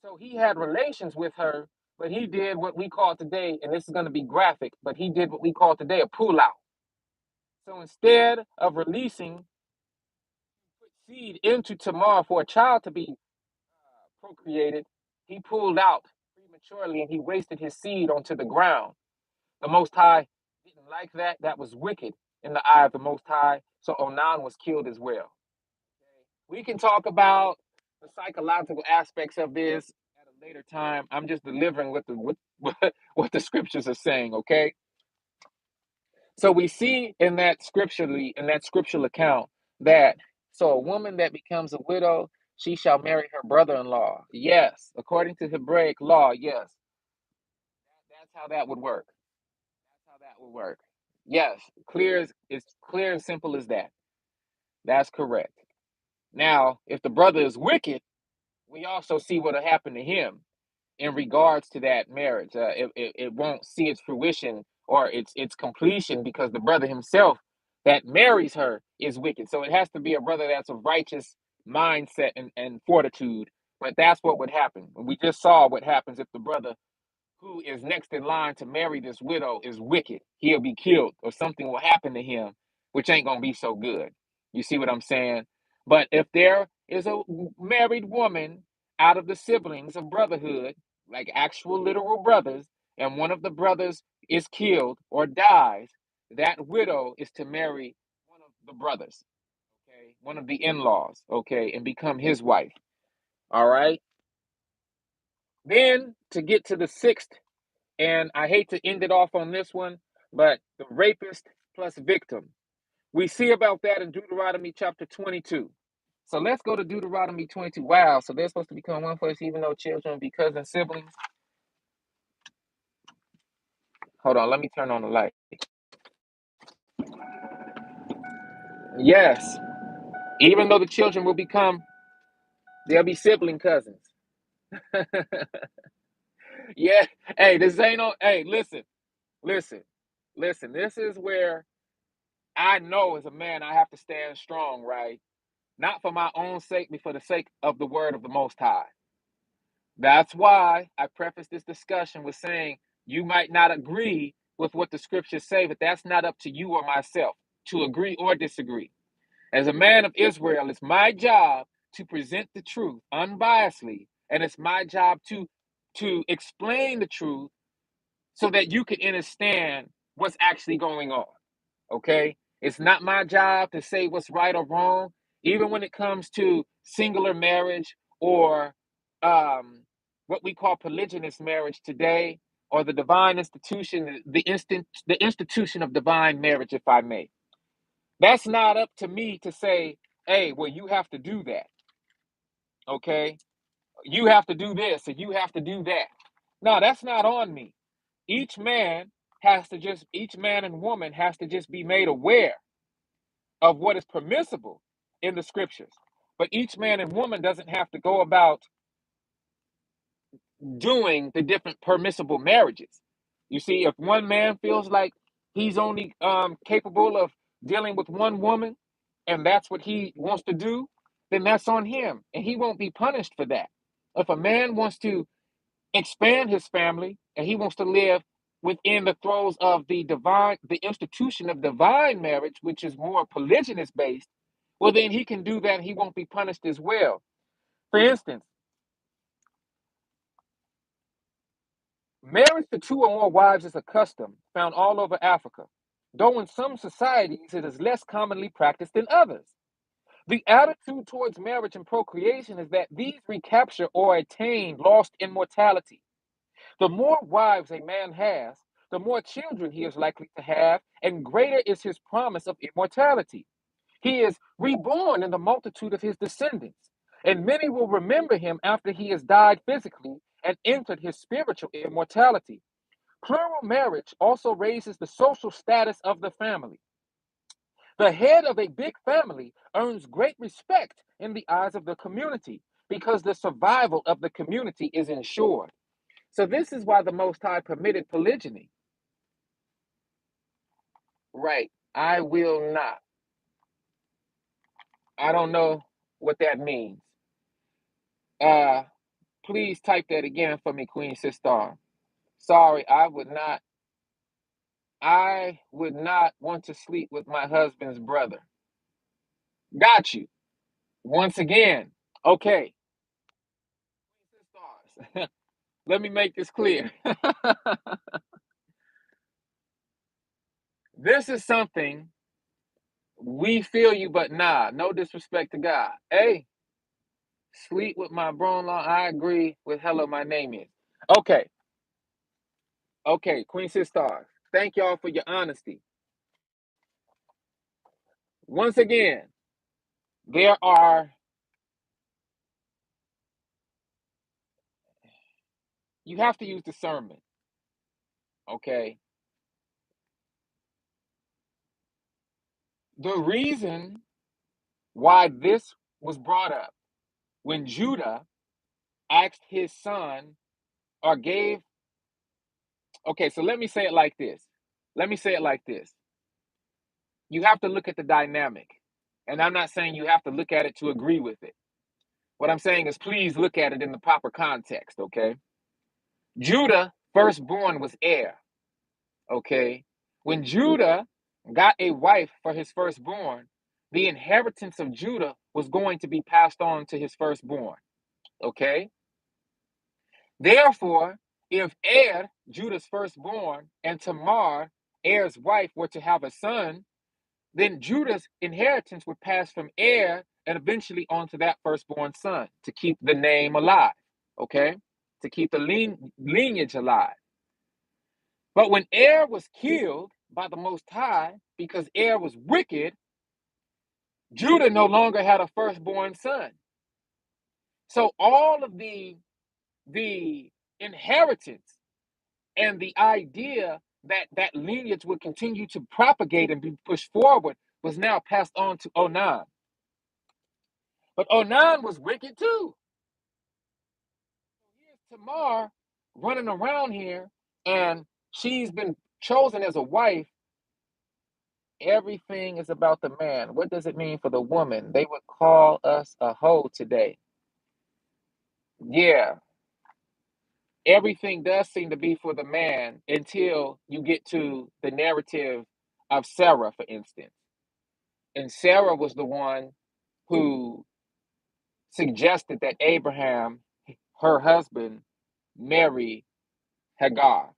A: So he had relations with her, but he did what we call today, and this is going to be graphic, but he did what we call today a pull out. So instead of releasing seed into Tamar for a child to be procreated, he pulled out prematurely and he wasted his seed onto the ground. The Most High didn't like that. That was wicked in the eye of the Most High. So Onan was killed as well. We can talk about the psychological aspects of this at a later time. I'm just delivering what the scriptures are saying, okay? So we see in that scriptural account that so a woman that becomes a widow, she shall marry her brother-in-law. Yes, according to Hebraic law, yes. That's how that would work. That's how that would work. Yes, it's clear and simple as that. That's correct. Now, if the brother is wicked, we also see what'll happen to him in regards to that marriage. It won't see its fruition or its completion because the brother himself that marries her is wicked. So it has to be a brother that's of righteous mindset and fortitude. But that's what would happen. We just saw what happens if the brother who is next in line to marry this widow is wicked. He'll be killed or something will happen to him, which ain't going to be so good. You see what I'm saying? But if there is a married woman out of the siblings of brotherhood, like actual literal brothers, and one of the brothers is killed or dies, that widow is to marry one of the brothers, okay? One of the in laws, okay? And become his wife, all right? Then to get to the sixth And I hate to end it off on this one, but the rapist plus victim. We see about that in Deuteronomy chapter 22. So let's go to Deuteronomy 22. Wow, so they're supposed to become one flesh, even though children be cousins, siblings. Hold on, let me turn on the light. Yes, even though the children will become, they'll be sibling cousins. Yeah, hey, this ain't no, hey, listen, listen. This is where I know as a man I have to stand strong, right? Not for my own sake, but for the sake of the word of the Most High. That's why I preface this discussion with saying you might not agree with what the scriptures say, but that's not up to you or myself to agree or disagree. As a man of Israel, it's my job to present the truth unbiasedly, and it's my job to explain the truth so that you can understand what's actually going on. Okay? It's not my job to say what's right or wrong, even when it comes to singular marriage or what we call polygynous marriage today, or the divine institution, the institution of divine marriage, if I may. That's not up to me to say, hey, well, you have to do that. Okay? You have to do this and you have to do that. No, that's not on me. Each man and woman has to just be made aware of what is permissible in the scriptures. But each man and woman doesn't have to go about doing the different permissible marriages. You see, if one man feels like he's only capable of dealing with one woman and that's what he wants to do, then that's on him and he won't be punished for that. If a man wants to expand his family and he wants to live within the throes of the institution of divine marriage, which is more polygynous based, well, then he can do that and he won't be punished as well. For instance, marriage to two or more wives is a custom found all over Africa, though in some societies it is less commonly practiced than others. The attitude towards marriage and procreation is that these recapture or attain lost immortality. The more wives a man has, the more children he is likely to have, and greater is his promise of immortality. He is reborn in the multitude of his descendants, and many will remember him after he has died physically and entered his spiritual immortality. Plural marriage also raises the social status of the family. The head of a big family earns great respect in the eyes of the community because the survival of the community is ensured. So, this is why the Most High permitted polygyny. Right. I will not. I don't know what that means. Uh, Please type that again for me, Queen Sister. Sorry, I would not want to sleep with my husband's brother. Got you. Once again. Okay. Sisters, let me make this clear. This is something we feel you, but nah, no disrespect to God. Hey, sleep with my bro-in-law. I agree with hello, my name is. Okay. Okay, Queen Sister. Thank y'all for your honesty. Once again, there are, you have to use discernment. Okay. The reason why this was brought up when Judah asked his son or gave, okay, so let me say it like this. Let me say it like this. You have to look at the dynamic. And I'm not saying you have to look at it to agree with it. What I'm saying is please look at it in the proper context, okay? Judah, firstborn, was heir, okay? When Judah got a wife for his firstborn, the inheritance of Judah was going to be passed on to his firstborn, okay? Therefore, if Er, Judah's firstborn, and Tamar, Er's wife, were to have a son, then Judah's inheritance would pass from heir and eventually onto that firstborn son to keep the name alive, okay? To keep the lineage alive. But when Er was killed by the Most High, because Er was wicked, Judah no longer had a firstborn son. So all of the inheritance and the idea that that lineage would continue to propagate and be pushed forward was now passed on to Onan. But Onan was wicked too. Here's Tamar running around here, and she's been chosen as a wife. Everything is about the man. What does it mean for the woman? They would call us a hoe today. Yeah, everything does seem to be for the man until you get to the narrative of Sarah, for instance. And Sarah was the one who suggested that Abraham, her husband, marry Hagar.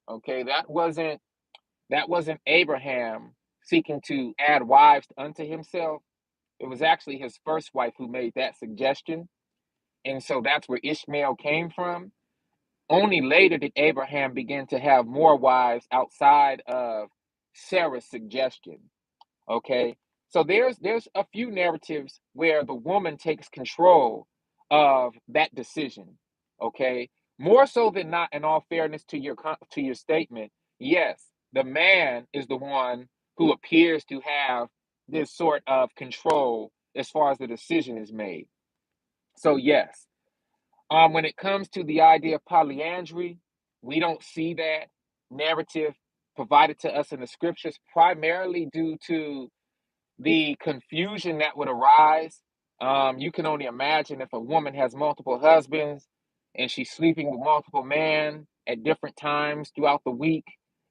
A: Okay, that wasn't Abraham seeking to add wives unto himself. It was actually his first wife who made that suggestion. And so that's where Ishmael came from. Only later did Abraham begin to have more wives outside of Sarah's suggestion. Okay. So there's a few narratives where the woman takes control of that decision. Okay. More so than not, in all fairness to your statement, yes, the man is the one who appears to have this sort of control as far as the decision is made. So yes, when it comes to the idea of polyandry, we don't see that narrative provided to us in the scriptures, primarily due to the confusion that would arise. You can only imagine if a woman has multiple husbands and she's sleeping with multiple men at different times throughout the week,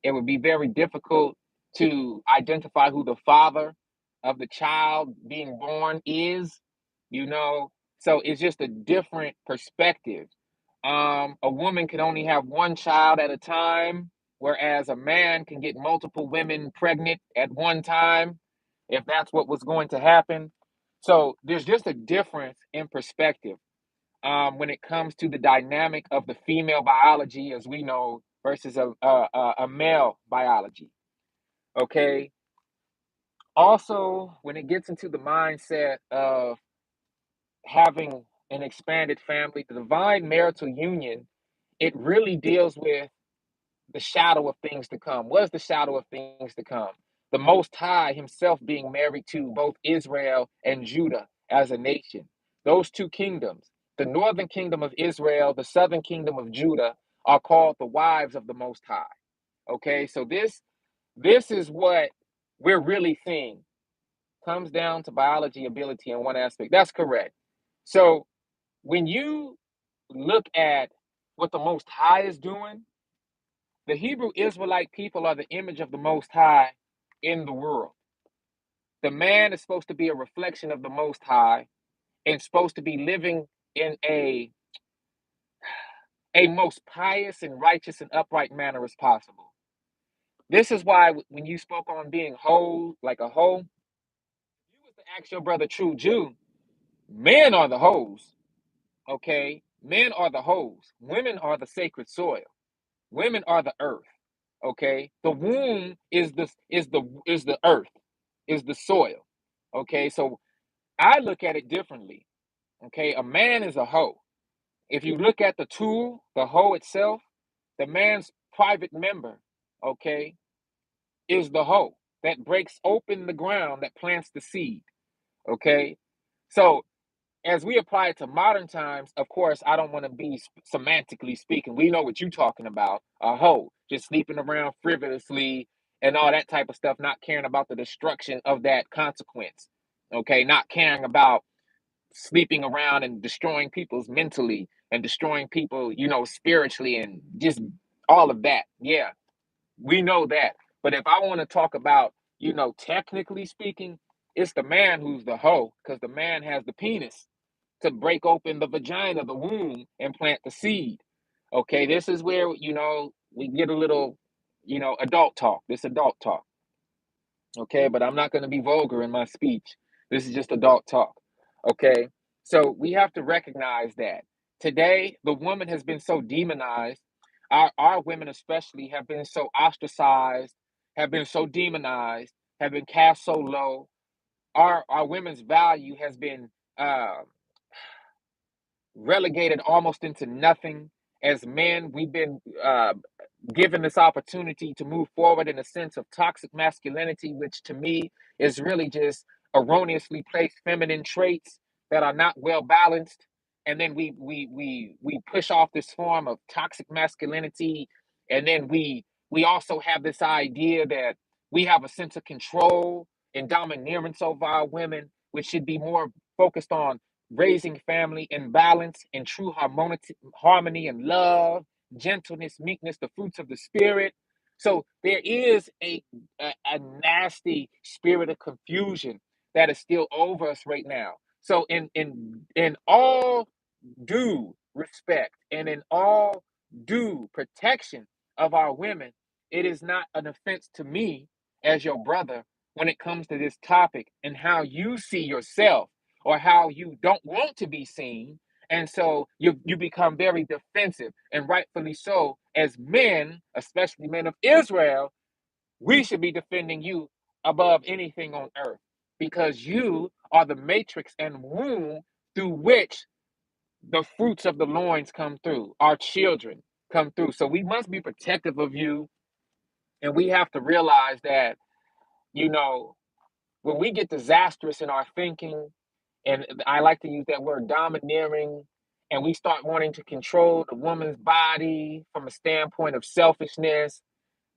A: it would be very difficult to identify who the father of the child being born is, you know. So it's just a different perspective. A woman can only have one child at a time, whereas a man can get multiple women pregnant at one time if that's what was going to happen. So there's just a difference in perspective when it comes to the dynamic of the female biology, as we know, versus a male biology. Okay. Also, when it gets into the mindset of having an expanded family, the divine marital union, it really deals with the shadow of things to come. What is the shadow of things to come? The Most High Himself being married to both Israel and Judah as a nation. Those two kingdoms, the northern kingdom of Israel, the southern kingdom of Judah, are called the wives of the Most High. Okay, so this is what we're really seeing. Comes down to biology ability in one aspect. That's correct. So when you look at what the Most High is doing, the Hebrew Israelite people are the image of the Most High in the world. The man is supposed to be a reflection of the Most High and supposed to be living in a most pious and righteous and upright manner as possible. This is why when you spoke on being whole, like a whole, you was to ask your brother True Jew, men are the hoes, okay? Men are the hoes. Women are the sacred soil. Women are the earth. Okay, the womb is the earth, is the soil. Okay, so I look at it differently. Okay, a man is a hoe. If you look at the tool, the hoe itself, the man's private member, okay, is the hoe that breaks open the ground that plants the seed. Okay, so as we apply it to modern times, of course, I don't want to be semantically speaking. We know what you're talking about, a hoe, just sleeping around frivolously and all that type of stuff, not caring about the destruction of that consequence. Okay, not caring about sleeping around and destroying people's mentally and destroying people, spiritually and just all of that. Yeah, we know that. But if I want to talk about, technically speaking, it's the man who's the hoe because the man has the penis to break open the vagina, the womb, and plant the seed. Okay, this is where, we get a little, adult talk. This adult talk. Okay, but I'm not going to be vulgar in my speech. This is just adult talk. Okay, so we have to recognize that today the woman has been so demonized. Our women especially have been so ostracized, have been so demonized, have been cast so low. Our women's value has been uh, relegated almost into nothing. As men, we've been given this opportunity to move forward in a sense of toxic masculinity, which to me is really just erroneously placed feminine traits that are not well balanced. And then we push off this form of toxic masculinity, and then we also have this idea that we have a sense of control and dominance over our women, which should be more focused on raising family in balance, in true harmony and love, gentleness, meekness, the fruits of the spirit. So there is a nasty spirit of confusion that is still over us right now. So in all due respect and in all due protection of our women, it is not an offense to me as your brother when it comes to this topic and how you see yourself or how you don't want to be seen. And so you become very defensive, and rightfully so. As men, especially men of Israel, we should be defending you above anything on earth because you are the matrix and womb through which the fruits of the loins come through, our children come through. So we must be protective of you, and we have to realize that, you know, when we get disastrous in our thinking, and I like to use that word domineering, and we start wanting to control the woman's body from a standpoint of selfishness,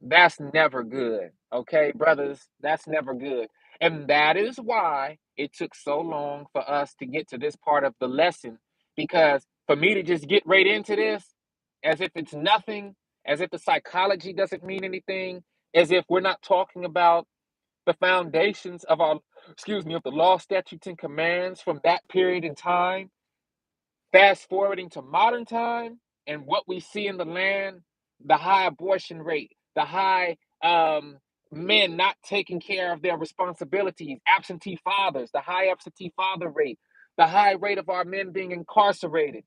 A: that's never good. Okay, brothers, that's never good. And that is why it took so long for us to get to this part of the lesson, because for me to just get right into this as if it's nothing, as if the psychology doesn't mean anything, as if we're not talking about the foundations of our, excuse me, of the law, statutes, and commands from that period in time, fast forwarding to modern time, and what we see in the land, the high abortion rate, the high men not taking care of their responsibilities, absentee fathers, the high absentee father rate, the high rate of our men being incarcerated.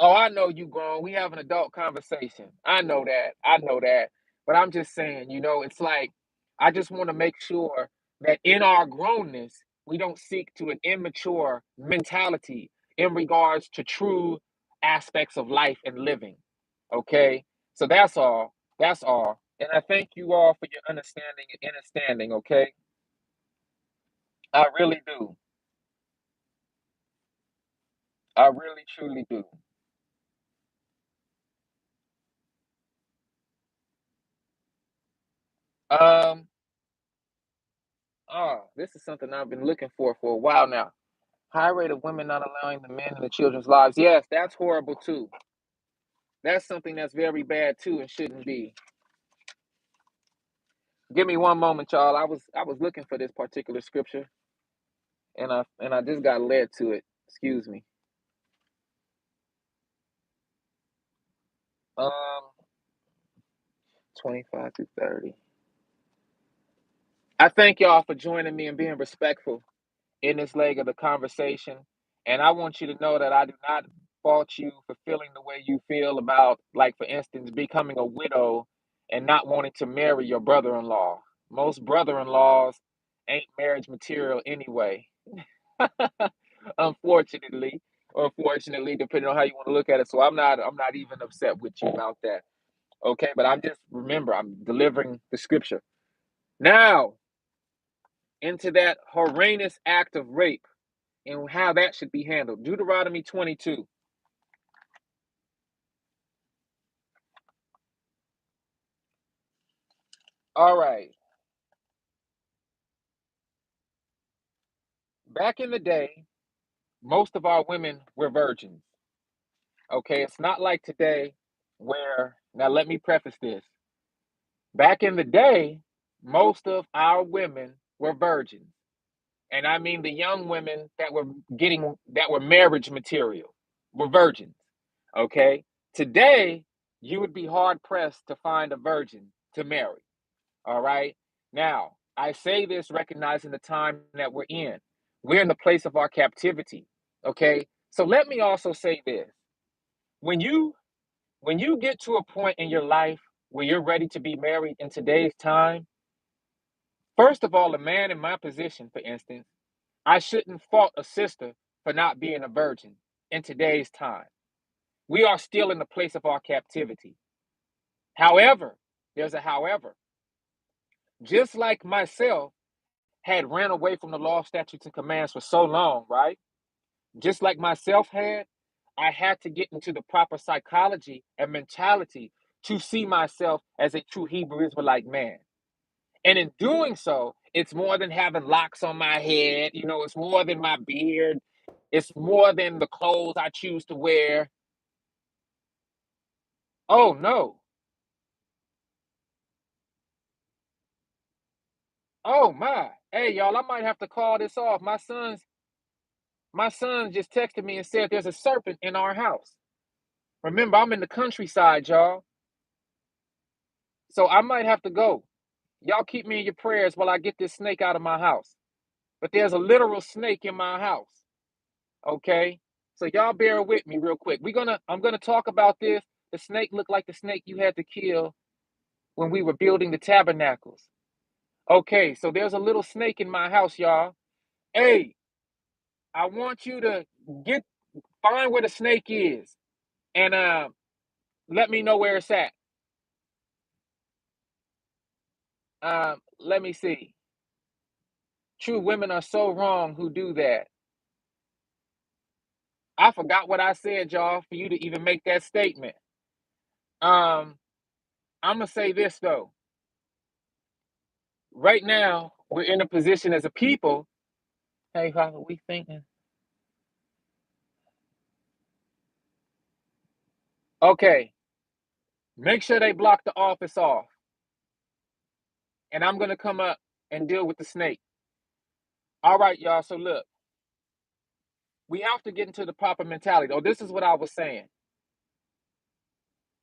A: Oh, I know you grown. We have an adult conversation. I know that. I know that. But I'm just saying, it's like I just want to make sure that in our grownness, we don't seek to an immature mentality in regards to true aspects of life and living. Okay? So that's all. That's all. And I thank you all for your understanding and understanding, okay? I really do. I really truly do. Um, this is something I've been looking for a while now. High rate of women not allowing the men in the children's lives. Yes, that's horrible too. That's something that's very bad too and shouldn't be. Give me one moment, y'all. I was looking for this particular scripture, and I just got led to it. Excuse me. Um 25 to 30. I thank y'all for joining me and being respectful in this leg of the conversation. And I want you to know that I do not fault you for feeling the way you feel about, like, for instance, becoming a widow and not wanting to marry your brother in law. Most brother in laws ain't marriage material anyway. Unfortunately, or fortunately, depending on how you want to look at it. So I'm not even upset with you about that. Okay, but I'm just, remember, I'm delivering the scripture. Now, into that horrendous act of rape and how that should be handled. Deuteronomy 22. All right. Back in the day, most of our women were virgins. Okay. It's not like today where, now let me preface this. Back in the day, most of our women were virgins. And I mean the young women that were marriage material were virgins. Okay. Today, you would be hard pressed to find a virgin to marry. All right. Now, I say this recognizing the time that we're in. We're in the place of our captivity. Okay. So let me also say this. When you when you get to a point in your life where you're ready to be married in today's time, first of all, a man in my position, for instance, I shouldn't fault a sister for not being a virgin in today's time. We are still in the place of our captivity. However, there's a however. Just like myself had ran away from the law, statutes, and commands for so long, right? Just like myself I had to get into the proper psychology and mentality to see myself as a true Hebrew Israelite man. And in doing so, it's more than having locks on my head. It's more than my beard. It's more than the clothes I choose to wear. Oh, no. Oh, my. Hey, y'all, I might have to call this off. My son just texted me and said there's a serpent in our house. Remember, I'm in the countryside, y'all. So I might have to go. Y'all keep me in your prayers while I get this snake out of my house. But there's a literal snake in my house. Okay? So y'all bear with me real quick. I'm gonna talk about this. The snake looked like the snake you had to kill when we were building the tabernacles. Okay, so there's a little snake in my house, y'all. Hey, I want you to find where the snake is and let me know where it's at. Let me see. True women are so wrong who do that. I forgot what I said, y'all, for you to even make that statement. Um, I'm gonna say this though. Right now, we're in a position as a people. Hey, how are we thinking? Okay, make sure they block the office off, and I'm gonna come up and deal with the snake. All right, y'all. So look, we have to get into the proper mentality. Oh, this is what I was saying.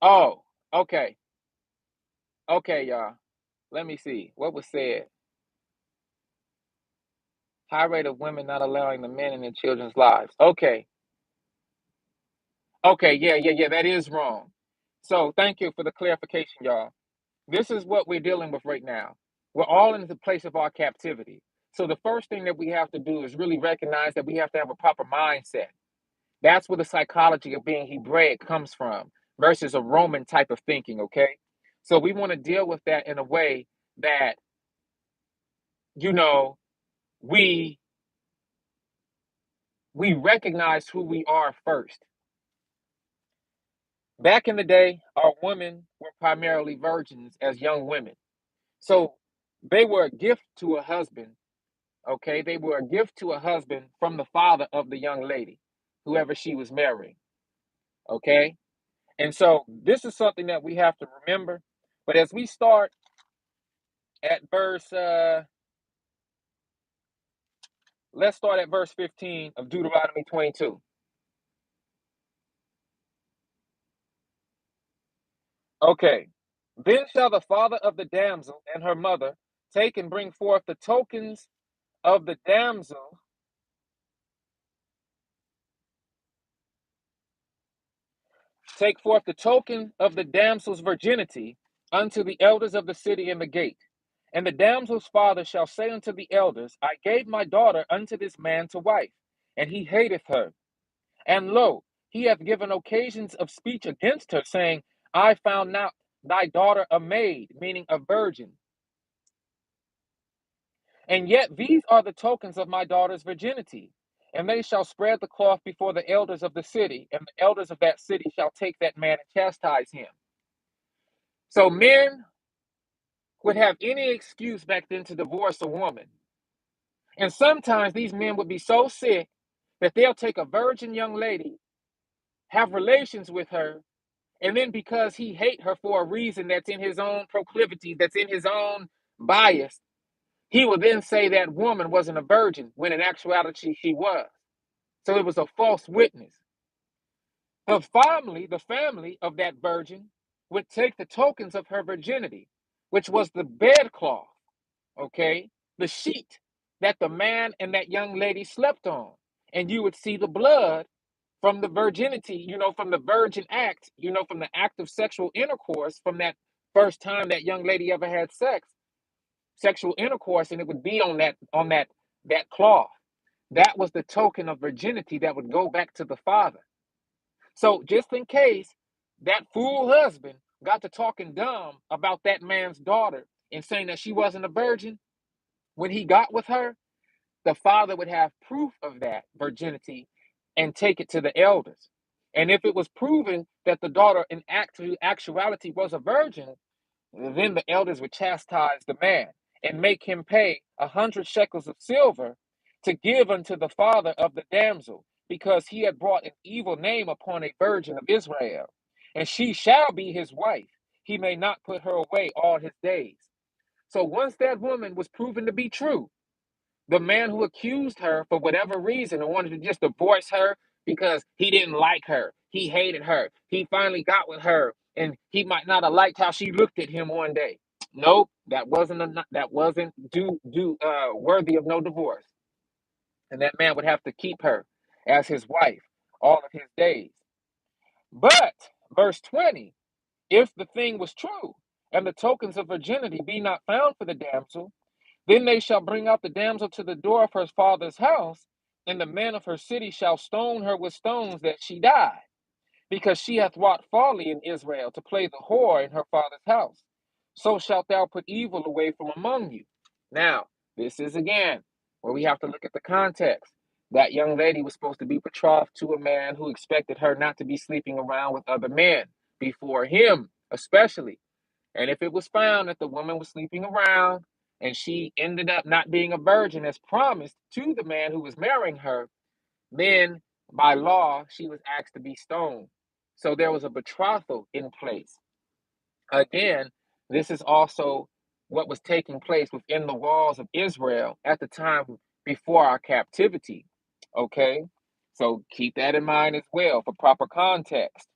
A: Oh, okay, okay, y'all. Let me see what was said. High rate of women not allowing the men in their children's lives. Okay, okay, yeah, yeah, yeah. That is wrong. So thank you for the clarification, y'all. This is what we're dealing with right now. We're all in the place of our captivity. So the first thing that we have to do is really recognize that we have to have a proper mindset. That's where the psychology of being Hebraic comes from versus a Roman type of thinking, okay? So we want to deal with that in a way that, you know, we we recognize who we are first. Back in the day, our women were primarily virgins as young women. So they were a gift to a husband. Okay, they were a gift to a husband from the father of the young lady, whoever she was marrying. Okay, and so this is something that we have to remember. But as we start at let's start at verse 15 of Deuteronomy 22. Okay, then shall the father of the damsel and her mother take and bring forth the tokens of the damsel. Take forth the token of the damsel's virginity unto the elders of the city in the gate. And the damsel's father shall say unto the elders, I gave my daughter unto this man to wife, and he hateth her. And lo, he hath given occasions of speech against her, saying, I found not thy daughter a maid, meaning a virgin. And yet these are the tokens of my daughter's virginity. And they shall spread the cloth before the elders of the city, and the elders of that city shall take that man and chastise him. So men would have any excuse back then to divorce a woman. And sometimes these men would be so sick that they'll take a virgin young lady, have relations with her, and then because he hate her for a reason that's in his own proclivity, that's in his own bias, he will then say that woman wasn't a virgin when in actuality she was. So it was a false witness. The family of that virgin would take the tokens of her virginity, which was the bedcloth, okay, the sheet that the man and that young lady slept on. And you would see the blood from the virginity, from the virgin act, from the act of sexual intercourse, from that first time that young lady ever had sexual intercourse, and it would be on that cloth. That was the token of virginity that would go back to the father. So just in case that fool husband got to talking dumb about that man's daughter and saying that she wasn't a virgin when he got with her, the father would have proof of that virginity and take it to the elders. And if it was proven that the daughter in actuality was a virgin, then the elders would chastise the man and make him pay 100 shekels of silver to give unto the father of the damsel, because he had brought an evil name upon a virgin of Israel. And she shall be his wife. He may not put her away all his days. So once that woman was proven to be true, the man who accused her for whatever reason and wanted to just divorce her because he didn't like her, he hated her, he finally got with her, and he might not have liked how she looked at him one day. Nope, that wasn't worthy of no divorce, and that man would have to keep her as his wife all of his days. But verse 20, if the thing was true, and the tokens of virginity be not found for the damsel, then they shall bring out the damsel to the door of her father's house, and the men of her city shall stone her with stones that she die, because she hath wrought folly in Israel to play the whore in her father's house. So shalt thou put evil away from among you. Now, this is again where we have to look at the context. That young lady was supposed to be betrothed to a man who expected her not to be sleeping around with other men before him, especially. And if it was found that the woman was sleeping around and she ended up not being a virgin as promised to the man who was marrying her, then by law she was asked to be stoned. So there was a betrothal in place. Again, this is also what was taking place within the walls of Israel at the time before our captivity. Okay? So keep that in mind as well for proper context.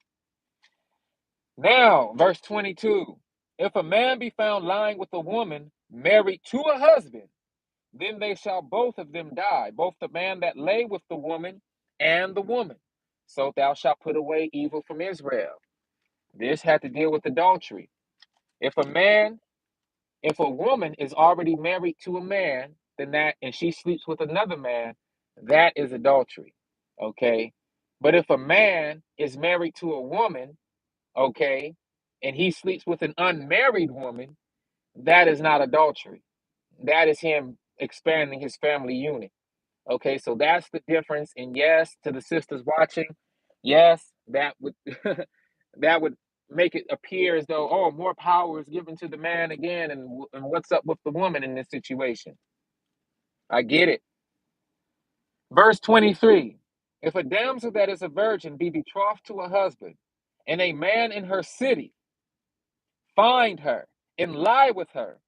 A: Now, verse 22, if a man be found lying with a woman married to a husband, then they shall both of them die, both the man that lay with the woman and the woman. So thou shalt put away evil from Israel. This had to deal with adultery. If a woman is already married to a man, then that, and she sleeps with another man, that is adultery. Okay. But if a man is married to a woman, okay, and he sleeps with an unmarried woman, that is not adultery. That is him expanding his family unit. Okay, so that's the difference. And yes, to the sisters watching, yes, that would that would make it appear as though, oh, more power is given to the man again, and what's up with the woman in this situation? I get it. Verse 23, if a damsel that is a virgin be betrothed to a husband, and a man in her city find her and lie with her,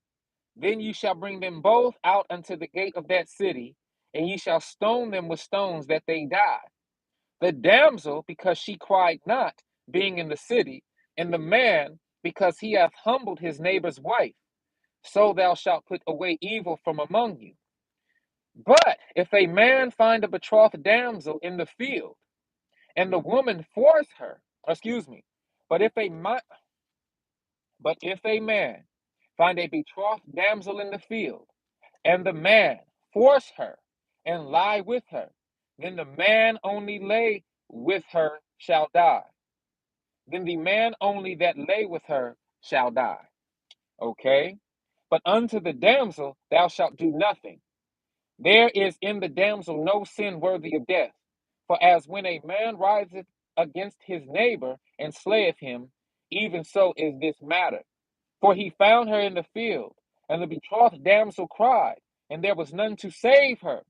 A: then you shall bring them both out unto the gate of that city, and ye shall stone them with stones that they die. The damsel, because she cried not, being in the city, and the man, because he hath humbled his neighbor's wife. So thou shalt put away evil from among you. But if a man find a betrothed damsel in the field, and the woman force her, excuse me, but if a man find a betrothed damsel in the field, and the man force her and lie with her, then the man only lay with her shall die. Then the man only that lay with her shall die. Okay? But unto the damsel thou shalt do nothing. There is in the damsel no sin worthy of death. For as when a man riseth against his neighbor and slayeth him, even so is this matter. For he found her in the field, and the betrothed damsel cried, and there was none to save her.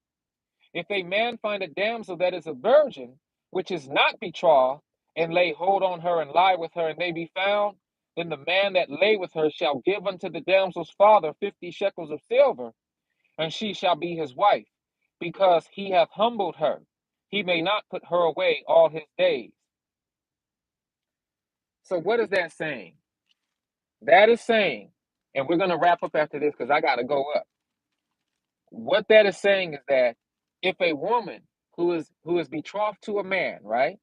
A: If a man find a damsel that is a virgin, which is not betrothed, and lay hold on her and lie with her, and they be found, then the man that lay with her shall give unto the damsel's father 50 shekels of silver, and she shall be his wife, because he hath humbled her. He may not put her away all his days. So what is that saying? That is saying, and we're going to wrap up after this because I got to go up. What that is saying is that if a woman who is betrothed to a man, right,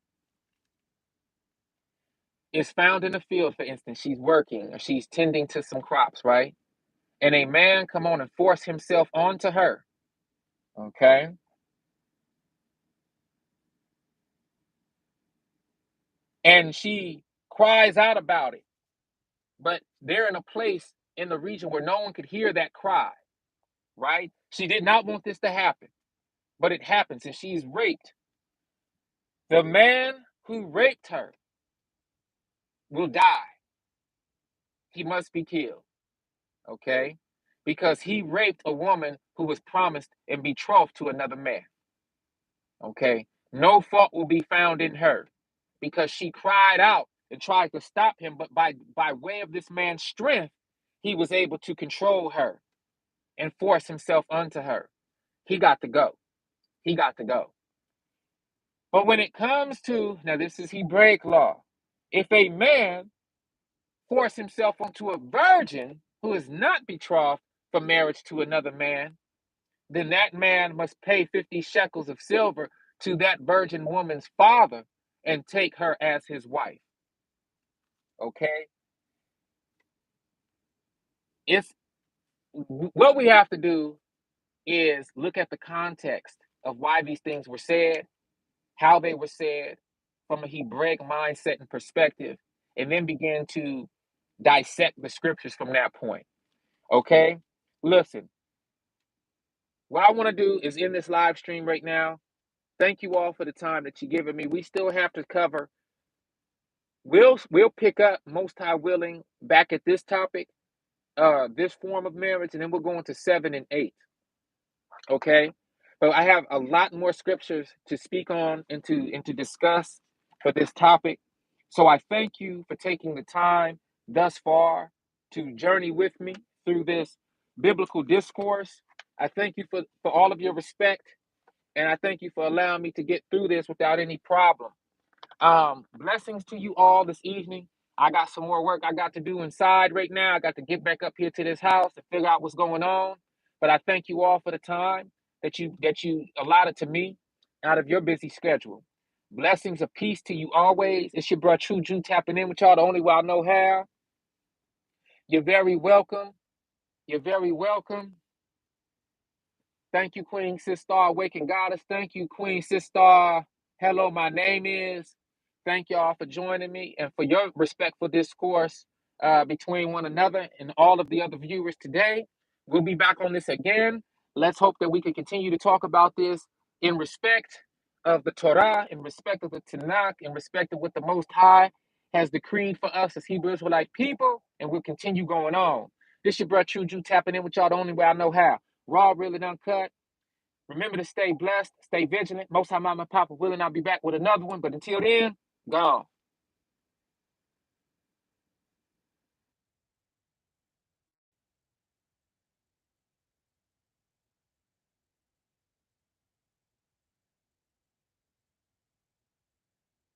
A: is found in the field, for instance, she's working or she's tending to some crops, right? And a man come on and force himself onto her, okay? And she cries out about it. But they're in a place in the region where no one could hear that cry, right? She did not want this to happen, but it happens and she's raped. The man who raped her will die. He must be killed, okay? Because he raped a woman who was promised and betrothed to another man, okay? No fault will be found in her because she cried out and tried to stop him, but by way of this man's strength, he was able to control her and force himself unto her. He got to go. He got to go. But when it comes to, now this is Hebraic law, if a man force himself onto a virgin who is not betrothed for marriage to another man, then that man must pay 50 shekels of silver to that virgin woman's father and take her as his wife. Okay? It's what we have to do is look at the context of why these things were said, how they were said from a Hebraic mindset and perspective, and then begin to dissect the scriptures from that point. Okay? Listen, what I want to do is end this live stream right now. Thank you all for the time that you've given me. We still have to cover. We'll pick up, most high willing, back at this topic, this form of marriage, and then we'll go into 7 and 8. Okay, but I have a lot more scriptures to speak on and to discuss for this topic. So I thank you for taking the time thus far to journey with me through this biblical discourse. I thank you for all of your respect, and I thank you for allowing me to get through this without any problem. Blessings to you all this evening. I got some more work I got to do inside right now. I got to get back up here to this house and figure out what's going on. But I thank you all for the time that you allotted to me out of your busy schedule. Blessings of peace to you always. It's your brother True Jew tapping in with y'all the only way I know how. You're very welcome. You're very welcome. Thank you, Queen Sister Awakened Goddess. Thank you, Queen Sister. Hello, my name is. Thank y'all for joining me and for your respectful discourse between one another and all of the other viewers today. We'll be back on this again. Let's hope that we can continue to talk about this in respect of the Torah, in respect of the Tanakh, in respect of what the Most High has decreed for us as Hebrew Israelite people, and we'll continue going on. This your brother True Jew tapping in with y'all the only way I know how. Raw, real, and uncut. Remember to stay blessed, stay vigilant. Most High Mama and Papa willing, I'll be back with another one. But until then, gone.